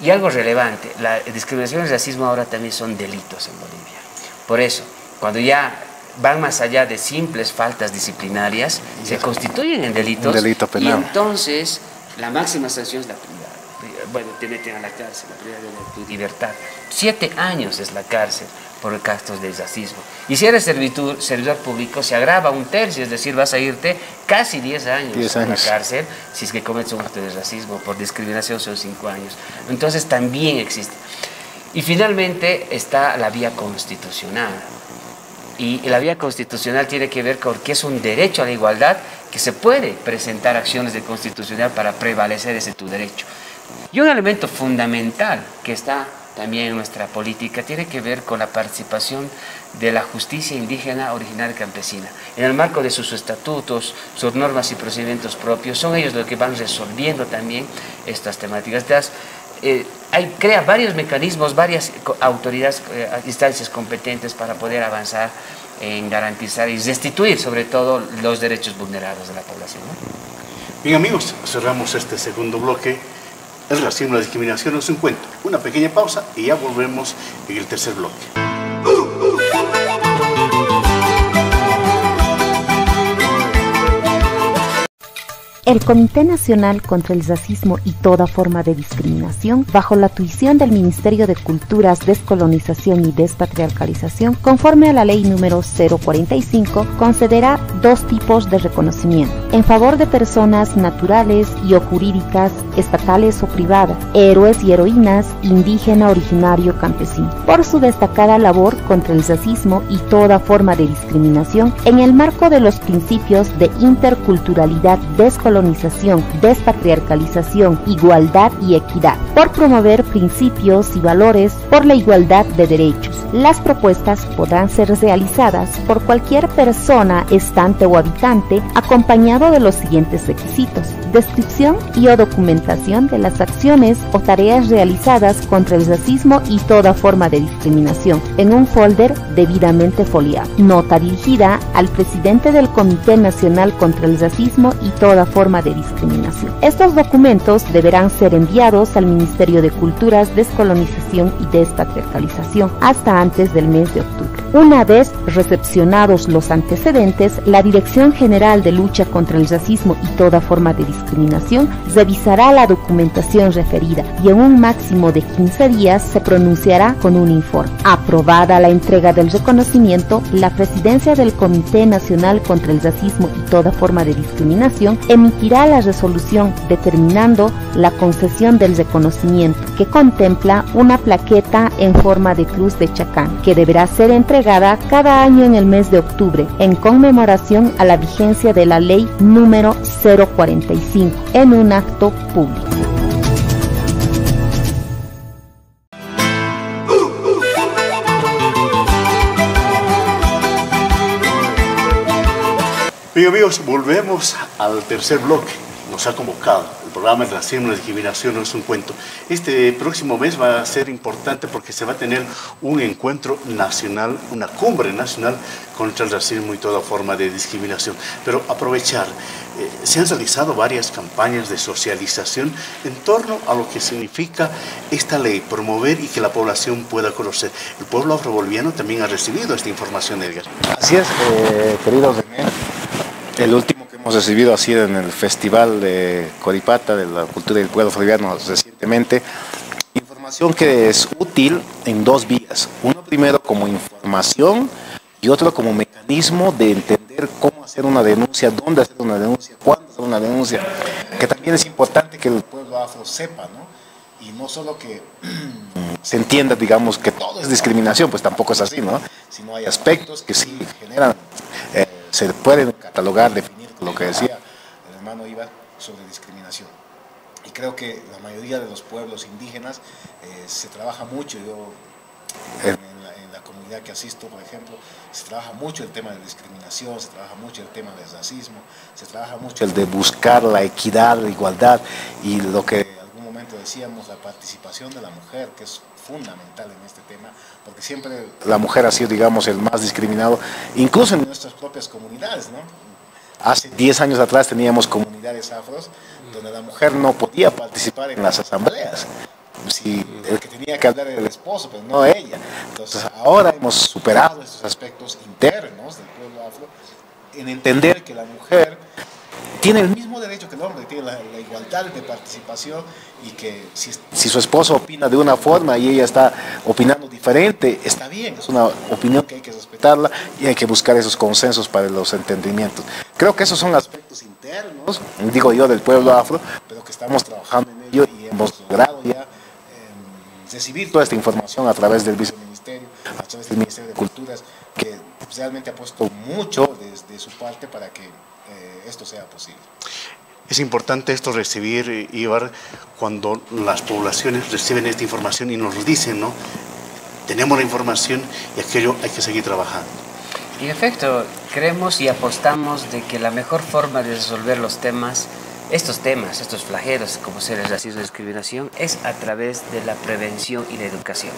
Y algo relevante, la discriminación y el racismo ahora también son delitos en Bolivia. Por eso, cuando ya van más allá de simples faltas disciplinarias, se constituyen en delitos. Un delito penal. Y entonces la máxima sanción es te meten a la cárcel, la privada de tu libertad. 7 años es la cárcel por actos de racismo. Y si eres servidor público, se agrava 1/3, es decir, vas a irte casi 10 años a la cárcel si es que cometes un acto de racismo. Por discriminación son 5 años. Entonces también existe. Y finalmente está la vía constitucional. Y la vía constitucional tiene que ver con que es un derecho a la igualdad, que se puede presentar acciones de constitucional para prevalecer ese tu derecho. Y un elemento fundamental que está también en nuestra política tiene que ver con la participación de la justicia indígena originaria campesina. En el marco de sus estatutos, sus normas y procedimientos propios, son ellos los que van resolviendo también estas temáticas. crea varios mecanismos, varias autoridades, instancias competentes para poder avanzar en garantizar y restituir sobre todo los derechos vulnerados de la población, ¿no? Bien amigos, cerramos este segundo bloque. El racismo y la discriminación no es un cuento. Una pequeña pausa y ya volvemos en el tercer bloque. El Comité Nacional contra el Racismo y toda forma de discriminación, bajo la tuición del Ministerio de Culturas, Descolonización y Despatriarcalización, conforme a la Ley número 045, concederá dos tipos de reconocimiento: en favor de personas naturales y o jurídicas, estatales o privadas, héroes y heroínas, indígena, originario, campesino, por su destacada labor contra el racismo y toda forma de discriminación en el marco de los principios de interculturalidad, descolonización, despatriarcalización, igualdad y equidad, por promover principios y valores por la igualdad de derechos. Las propuestas podrán ser realizadas por cualquier persona, estante o habitante, acompañado de los siguientes requisitos: descripción y o documentación de las acciones o tareas realizadas contra el racismo y toda forma de discriminación, en un folder debidamente foliado. Nota dirigida al presidente del Comité Nacional contra el Racismo y toda forma de discriminación. Estos documentos deberán ser enviados al Ministerio de Culturas, Descolonización y Despatriarcalización hasta antes del mes de octubre. Una vez recepcionados los antecedentes, la Dirección General de Lucha contra el Racismo y toda forma de discriminación revisará la documentación referida y en un máximo de 15 días se pronunciará con un informe. Aprobada la entrega del reconocimiento, la Presidencia del Comité Nacional contra el Racismo y toda forma de discriminación emitirá la resolución determinando la concesión del reconocimiento, que contempla una plaqueta en forma de cruz de Chacán, que deberá ser entregada cada año en el mes de octubre, en conmemoración a la vigencia de la Ley número 045, en un acto público. Bien amigos, volvemos al tercer bloque. Nos ha convocado el programa El racismo y la discriminación no es un cuento. Este próximo mes va a ser importante porque se va a tener un encuentro nacional, una cumbre nacional contra el racismo y toda forma de discriminación. Pero aprovechar, se han realizado varias campañas de socialización en torno a lo que significa esta ley, promover y que la población pueda conocer. El pueblo afroboliviano también ha recibido esta información, Edgar. Así es, querido René. El último que hemos recibido ha sido en el Festival de Coripata de la Cultura del Pueblo Boliviano recientemente. Información que es útil en dos vías. Uno primero como información y otro como mecanismo de entender cómo hacer una denuncia, dónde hacer una denuncia, cuándo hacer una denuncia. Que también es importante que el pueblo afro sepa, ¿no? Y no solo que se entienda, digamos, que todo es discriminación, pues tampoco es así, ¿no? Sino hay aspectos que sí generan, se pueden catalogar, definir, lo que decía el hermano Ibar sobre discriminación. Y creo que la mayoría de los pueblos indígenas se trabaja mucho, yo en la comunidad que asisto, por ejemplo, se trabaja mucho el tema de discriminación, se trabaja mucho el tema del racismo, se trabaja mucho el de buscar la equidad, la igualdad y lo que en algún momento decíamos, la participación de la mujer, que es fundamental en este tema, porque siempre la mujer ha sido, digamos, el más discriminado, incluso en nuestras propias comunidades, ¿no? Hace 10 años atrás teníamos comunidades afros donde la mujer no podía participar en las asambleas. Si el que tenía que hablar era el esposo, pero no ella. Entonces ahora hemos superado estos aspectos internos del pueblo afro en entender que la mujer tiene el mismo derecho que el hombre, tiene la igualdad de participación y que si su esposo opina de una forma y ella está opinando diferente, está bien, es una opinión que hay que respetarla y hay que buscar esos consensos para los entendimientos. Creo que esos son aspectos internos, digo yo, del pueblo afro, pero que estamos trabajando en ello y hemos logrado ya recibir toda esta información a través del viceministerio, a través del Ministerio de Culturas, que realmente ha puesto mucho desde su parte para que esto sea posible. Es importante esto recibir, Ibar, cuando las poblaciones reciben esta información y nos lo dicen, ¿no? Tenemos la información y aquello hay que seguir trabajando. En efecto, creemos y apostamos de que la mejor forma de resolver los temas estos temas, estos flagelos, como ser el racismo y discriminación, es a través de la prevención y la educación.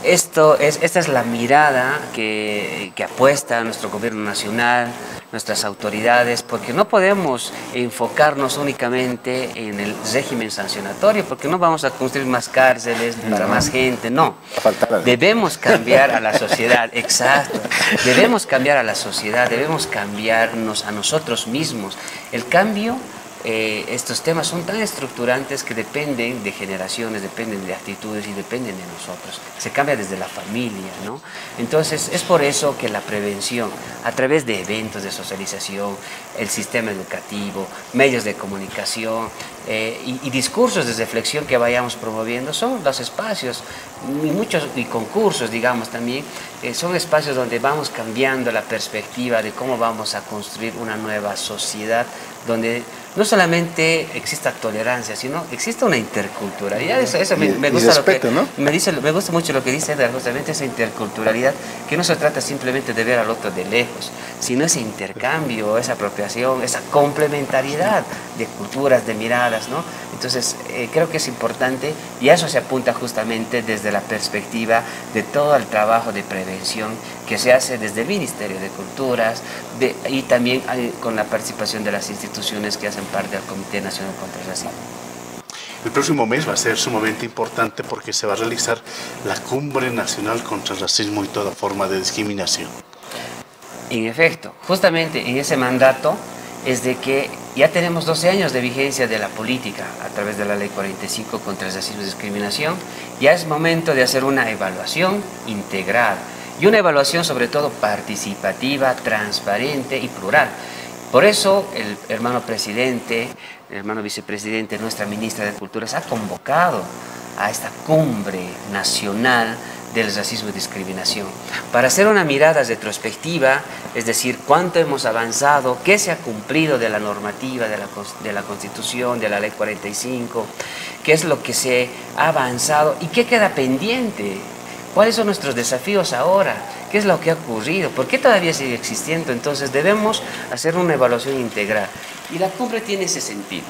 Esta es la mirada que apuesta nuestro gobierno nacional, nuestras autoridades, porque no podemos enfocarnos únicamente en el régimen sancionatorio, porque no vamos a construir más cárceles para más gente, no. Debemos cambiar a la sociedad, exacto. Debemos cambiar a la sociedad, debemos cambiarnos a nosotros mismos. El cambio... estos temas son tan estructurantes que dependen de generaciones, dependen de actitudes y dependen de nosotros. Se cambia desde la familia, ¿no? Entonces, es por eso que la prevención, a través de eventos de socialización, el sistema educativo, medios de comunicación y discursos de reflexión que vayamos promoviendo, son los espacios, y concursos, digamos, también, son espacios donde vamos cambiando la perspectiva de cómo vamos a construir una nueva sociedad, donde no solamente exista tolerancia, sino existe una interculturalidad. Eso me gusta, respeto, ¿no? Me gusta mucho lo que dice Edgar, justamente esa interculturalidad, que no se trata simplemente de ver al otro de lejos, sino ese intercambio, esa apropiación, esa complementariedad de culturas, de miradas, ¿no? Entonces, creo que es importante, y a eso se apunta justamente desde la perspectiva de todo el trabajo de prevención que se hace desde el Ministerio de Culturas y también con la participación de las instituciones que hacen parte del Comité Nacional contra el Racismo. El próximo mes va a ser sumamente importante porque se va a realizar la Cumbre Nacional contra el Racismo y toda forma de discriminación. En efecto, justamente en ese mandato es de que ya tenemos 12 años de vigencia de la política a través de la Ley 45 contra el racismo y discriminación. Ya es momento de hacer una evaluación integral y una evaluación sobre todo participativa, transparente y plural. Por eso el hermano presidente, el hermano vicepresidente, nuestra ministra de Culturas ha convocado a esta cumbre nacional del racismo y discriminación, para hacer una mirada retrospectiva, es decir, cuánto hemos avanzado, qué se ha cumplido de la normativa, de la Constitución, de la Ley 45, qué es lo que se ha avanzado y qué queda pendiente, cuáles son nuestros desafíos ahora, qué es lo que ha ocurrido, por qué todavía sigue existiendo. Entonces debemos hacer una evaluación integral y la cumbre tiene ese sentido.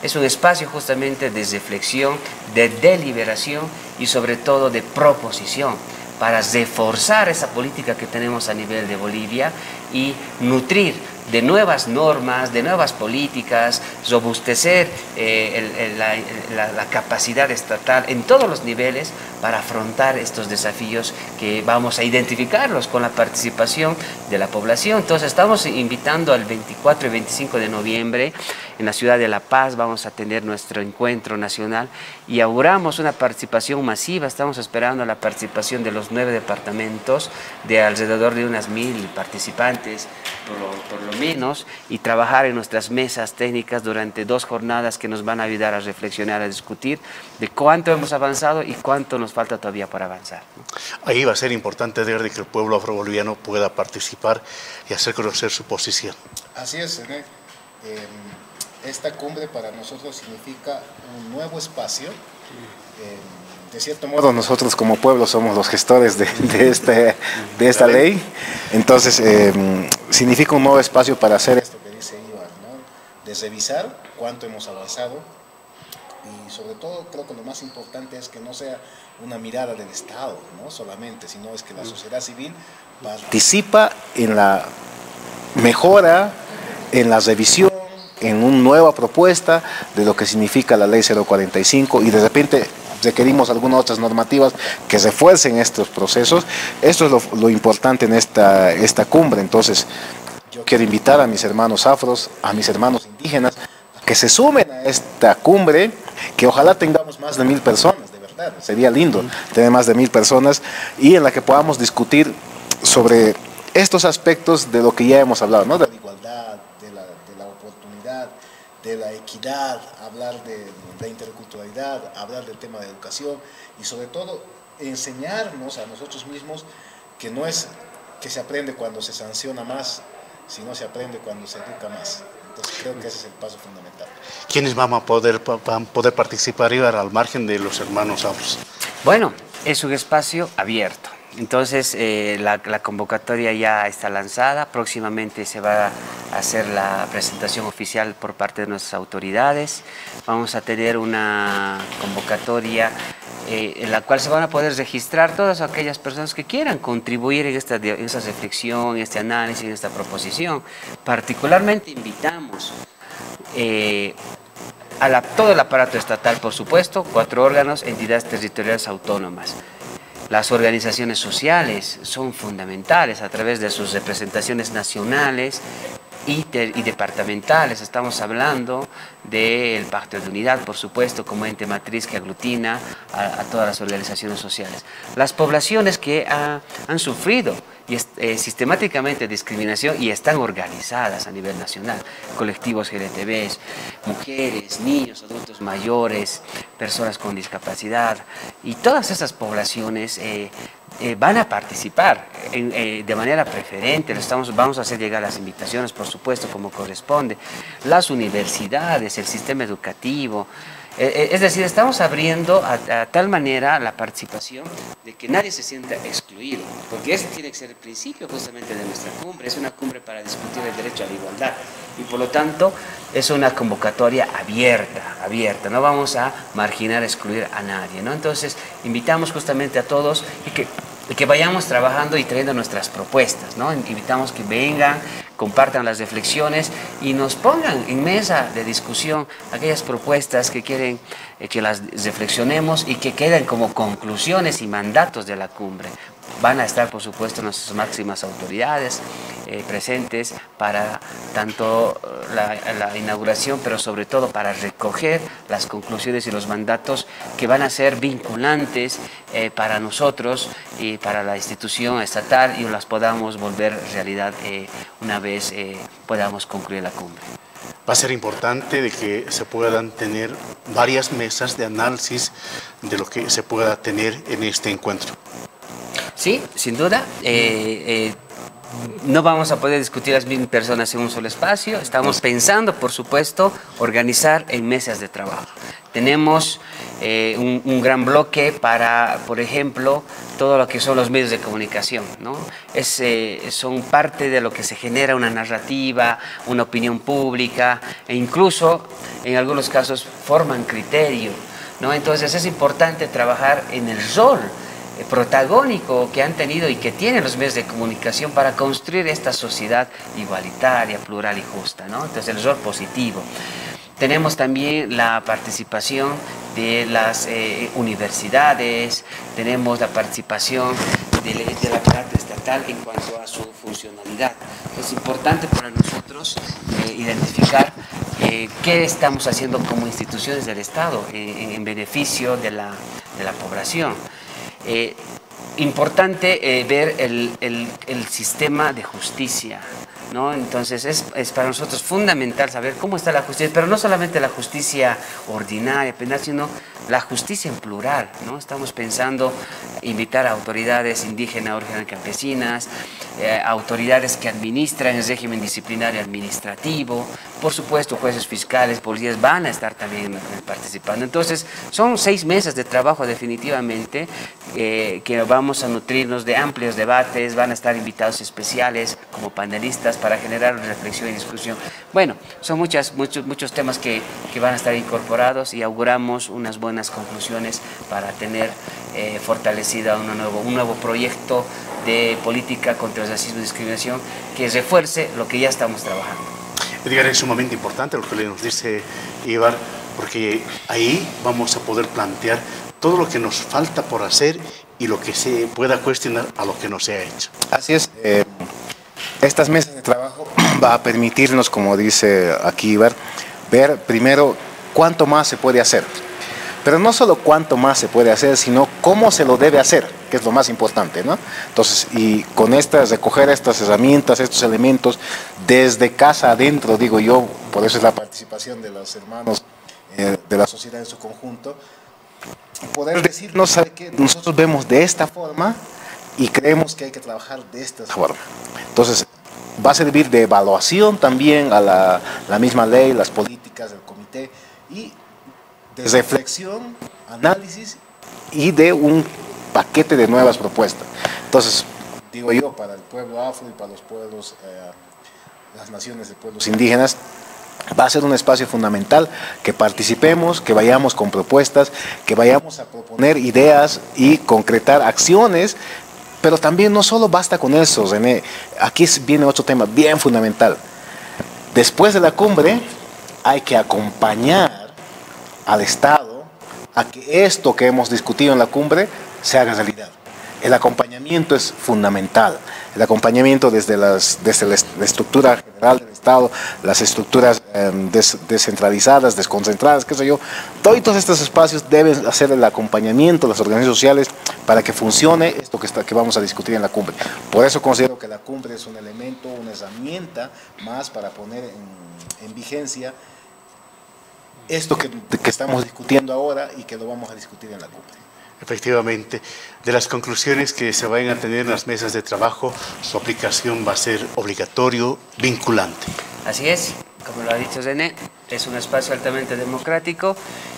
Es un espacio justamente de reflexión, de deliberación y sobre todo de proposición para reforzar esa política que tenemos a nivel de Bolivia y nutrir de nuevas normas, de nuevas políticas, robustecer la capacidad estatal en todos los niveles para afrontar estos desafíos que vamos a identificarlos con la participación de la población. Entonces estamos invitando al 24 y 25 de noviembre en la ciudad de La Paz, vamos a tener nuestro encuentro nacional y auguramos una participación masiva. Estamos esperando la participación de los 9 departamentos, de alrededor de unas 1000 participantes por lo menos, y trabajar en nuestras mesas técnicas durante 2 jornadas que nos van a ayudar a reflexionar, a discutir de cuánto hemos avanzado y cuánto nos falta todavía para avanzar, ¿no? Ahí va a ser importante de que el pueblo afroboliviano pueda participar y hacer conocer su posición. Así es, René. Esta cumbre para nosotros significa un nuevo espacio. De cierto modo, nosotros como pueblo somos los gestores de esta ley. Entonces, significa un nuevo espacio para hacer esto que dice Iván, ¿no? De revisar cuánto hemos avanzado y sobre todo creo que lo más importante es que no sea una mirada del Estado, ¿no? Solamente, sino es que la sociedad civil participa en la mejora, en la revisión, en una nueva propuesta de lo que significa la ley 045 y de repente requerimos algunas otras normativas que refuercen estos procesos. Esto es lo importante en esta cumbre. Entonces yo quiero invitar a mis hermanos afros, a mis hermanos indígenas, que se sumen a esta cumbre, que ojalá tengamos más de 1000 personas, de verdad, sería lindo tener más de 1000 personas y en la que podamos discutir sobre estos aspectos de lo que ya hemos hablado, ¿no? De la igualdad, de la oportunidad, de la equidad, hablar de la interculturalidad, hablar del tema de educación y sobre todo enseñarnos a nosotros mismos que no es que se aprende cuando se sanciona más, sino se aprende cuando se educa más. Entonces creo que ese es el paso fundamental. ¿Quiénes van a poder participar y al margen de los hermanos afros? Bueno, es un espacio abierto. Entonces la convocatoria ya está lanzada, próximamente se va a hacer la presentación oficial por parte de nuestras autoridades. Vamos a tener una convocatoria en la cual se van a poder registrar todas aquellas personas que quieran contribuir en esta reflexión, en este análisis, en esta proposición. Particularmente invitamos todo el aparato estatal, por supuesto, 4 órganos, entidades territoriales autónomas. Las organizaciones sociales son fundamentales a través de sus representaciones nacionales y departamentales. Estamos hablando del Pacto de Unidad, por supuesto, como ente matriz que aglutina a todas las organizaciones sociales. Las poblaciones que han sufrido sistemáticamente discriminación y están organizadas a nivel nacional, colectivos LGTBs, mujeres, niños, adultos mayores, personas con discapacidad, y todas esas poblaciones van a participar de manera preferente. Vamos a hacer llegar las invitaciones, por supuesto, como corresponde. Las universidades, el sistema educativo. Es decir, estamos abriendo a tal manera la participación de que nadie se sienta excluido, porque ese tiene que ser el principio justamente de nuestra cumbre. Es una cumbre para discutir el derecho a la igualdad y por lo tanto es una convocatoria abierta. No vamos a marginar, excluir a nadie, ¿no? Entonces invitamos justamente a todos y que vayamos trabajando y trayendo nuestras propuestas, ¿no? Invitamos que vengan, compartan las reflexiones y nos pongan en mesa de discusión aquellas propuestas que quieren que las reflexionemos y que queden como conclusiones y mandatos de la cumbre. Van a estar, por supuesto, nuestras máximas autoridades presentes para tanto la inauguración, pero sobre todo para recoger las conclusiones y los mandatos que van a ser vinculantes para nosotros y para la institución estatal y las podamos volver realidad una vez podamos concluir la cumbre. Va a ser importante de que se puedan tener varias mesas de análisis de lo que se pueda tener en este encuentro. Sí, sin duda. No vamos a poder discutir las mismas personas en un solo espacio. Estamos pensando, por supuesto, organizar en mesas de trabajo. Tenemos un gran bloque para, por ejemplo, todo lo que son los medios de comunicación, ¿no? Son parte de lo que se genera una narrativa, una opinión pública e incluso, en algunos casos, forman criterio, ¿no? Entonces es importante trabajar en el rol protagónico que han tenido y que tienen los medios de comunicación para construir esta sociedad igualitaria, plural y justa, ¿no? Entonces el rol positivo. Tenemos también la participación de las universidades, tenemos la participación de la parte estatal en cuanto a su funcionalidad. Es importante para nosotros identificar qué estamos haciendo como instituciones del Estado en beneficio de la población. Importante ver el sistema de justicia, ¿no? Entonces es para nosotros fundamental saber cómo está la justicia, pero no solamente la justicia ordinaria, penal, sino la justicia en plural, ¿no? Estamos pensando invitar a autoridades indígenas, originarias, campesinas, autoridades que administran el régimen disciplinario administrativo, por supuesto jueces fiscales, policías van a estar también participando. Entonces son 6 meses de trabajo definitivamente que vamos a nutrirnos de amplios debates, van a estar invitados especiales como panelistas para generar reflexión y discusión. Bueno, son muchos temas que van a estar incorporados y auguramos unas buenas conclusiones para tener fortalecida un nuevo proyecto de política contra el racismo y discriminación que refuerce lo que ya estamos trabajando. Edgar, es sumamente importante lo que nos dice Ibar, porque ahí vamos a poder plantear todo lo que nos falta por hacer y lo que se pueda cuestionar a lo que no se ha hecho. Así es. Estas mesas de trabajo va a permitirnos, como dice aquí Ibar, ver primero cuánto más se puede hacer. Pero no solo cuánto más se puede hacer, sino cómo se lo debe hacer, que es lo más importante, ¿no? Entonces, y con recoger estas herramientas, estos elementos, desde casa adentro, digo yo, por eso es la participación de los hermanos de la sociedad en su conjunto, poder decirnos, ¿sabe qué? Nosotros vemos de esta forma y creemos que hay que trabajar de esta forma. Entonces, va a servir de evaluación también a la misma ley, las políticas del comité, y de reflexión, análisis y de un paquete de nuevas propuestas. Entonces, digo yo, para el pueblo afro y para los pueblos las naciones de pueblos indígenas, va a ser un espacio fundamental que participemos, que vayamos con propuestas, que vayamos a proponer ideas y concretar acciones, pero también no solo basta con eso, René. Aquí viene otro tema bien fundamental. Después de la cumbre hay que acompañar al Estado a que esto que hemos discutido en la cumbre se haga realidad. El acompañamiento es fundamental. El acompañamiento desde la estructura general del Estado, las estructuras descentralizadas, desconcentradas, qué sé yo. Todos estos espacios deben hacer el acompañamiento, las organizaciones sociales, para que funcione esto que vamos a discutir en la cumbre. Por eso considero que la cumbre es un elemento, una herramienta más para poner en vigencia esto que estamos discutiendo ahora y que lo vamos a discutir en la cumbre. Efectivamente, de las conclusiones que se vayan a tener en las mesas de trabajo, su aplicación va a ser obligatorio, vinculante. Así es, como lo ha dicho René, es un espacio altamente democrático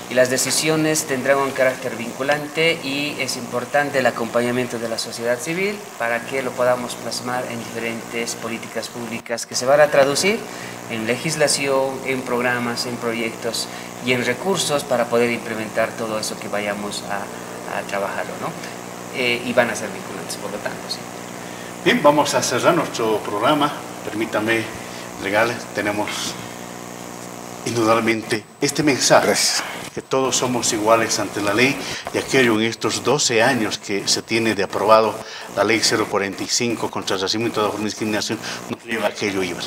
y las decisiones tendrán un carácter vinculante y es importante el acompañamiento de la sociedad civil para que lo podamos plasmar en diferentes políticas públicas que se van a traducir en legislación, en programas, en proyectos y en recursos para poder implementar todo eso que vayamos a trabajarlo, ¿no? Y van a ser vinculantes, por lo tanto, sí. Bien, vamos a cerrar nuestro programa. Permítame, Legal, tenemos indudablemente este mensaje. Gracias. Que todos somos iguales ante la ley, y aquello en estos 12 años que se tiene de aprobado la ley 045 contra el racismo y toda forma de discriminación, nos lleva a aquello IVA.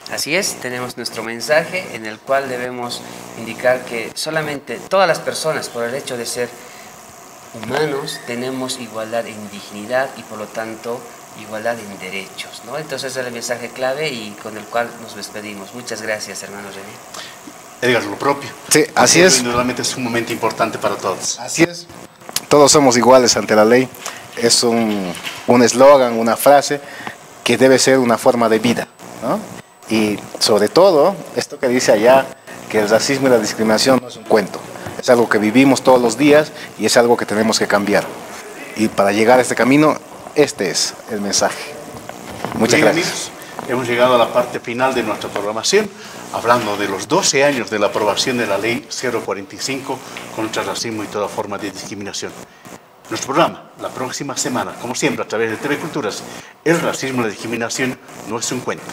Así es, tenemos nuestro mensaje en el cual debemos indicar que solamente todas las personas, por el hecho de ser humanos, tenemos igualdad en dignidad y por lo tanto igualdad en derechos, ¿no? Entonces es el mensaje clave y con el cual nos despedimos. Muchas gracias, hermano René. Edgar, lo propio. Sí, así es. Indudablemente es un momento importante para todos. Así es. Todos somos iguales ante la ley. Es un eslogan, una frase que debe ser una forma de vida, ¿no? Y sobre todo, esto que dice allá, que el racismo y la discriminación no es un cuento. Es algo que vivimos todos los días y es algo que tenemos que cambiar. Y para llegar a este camino, este es el mensaje. Muchas Bien, gracias. amigos, hemos llegado a la parte final de nuestra programación, hablando de los 12 años de la aprobación de la ley 045 contra el racismo y toda forma de discriminación. Nuestro programa, la próxima semana, como siempre, a través de TV Culturas, el racismo y la discriminación no es un cuento.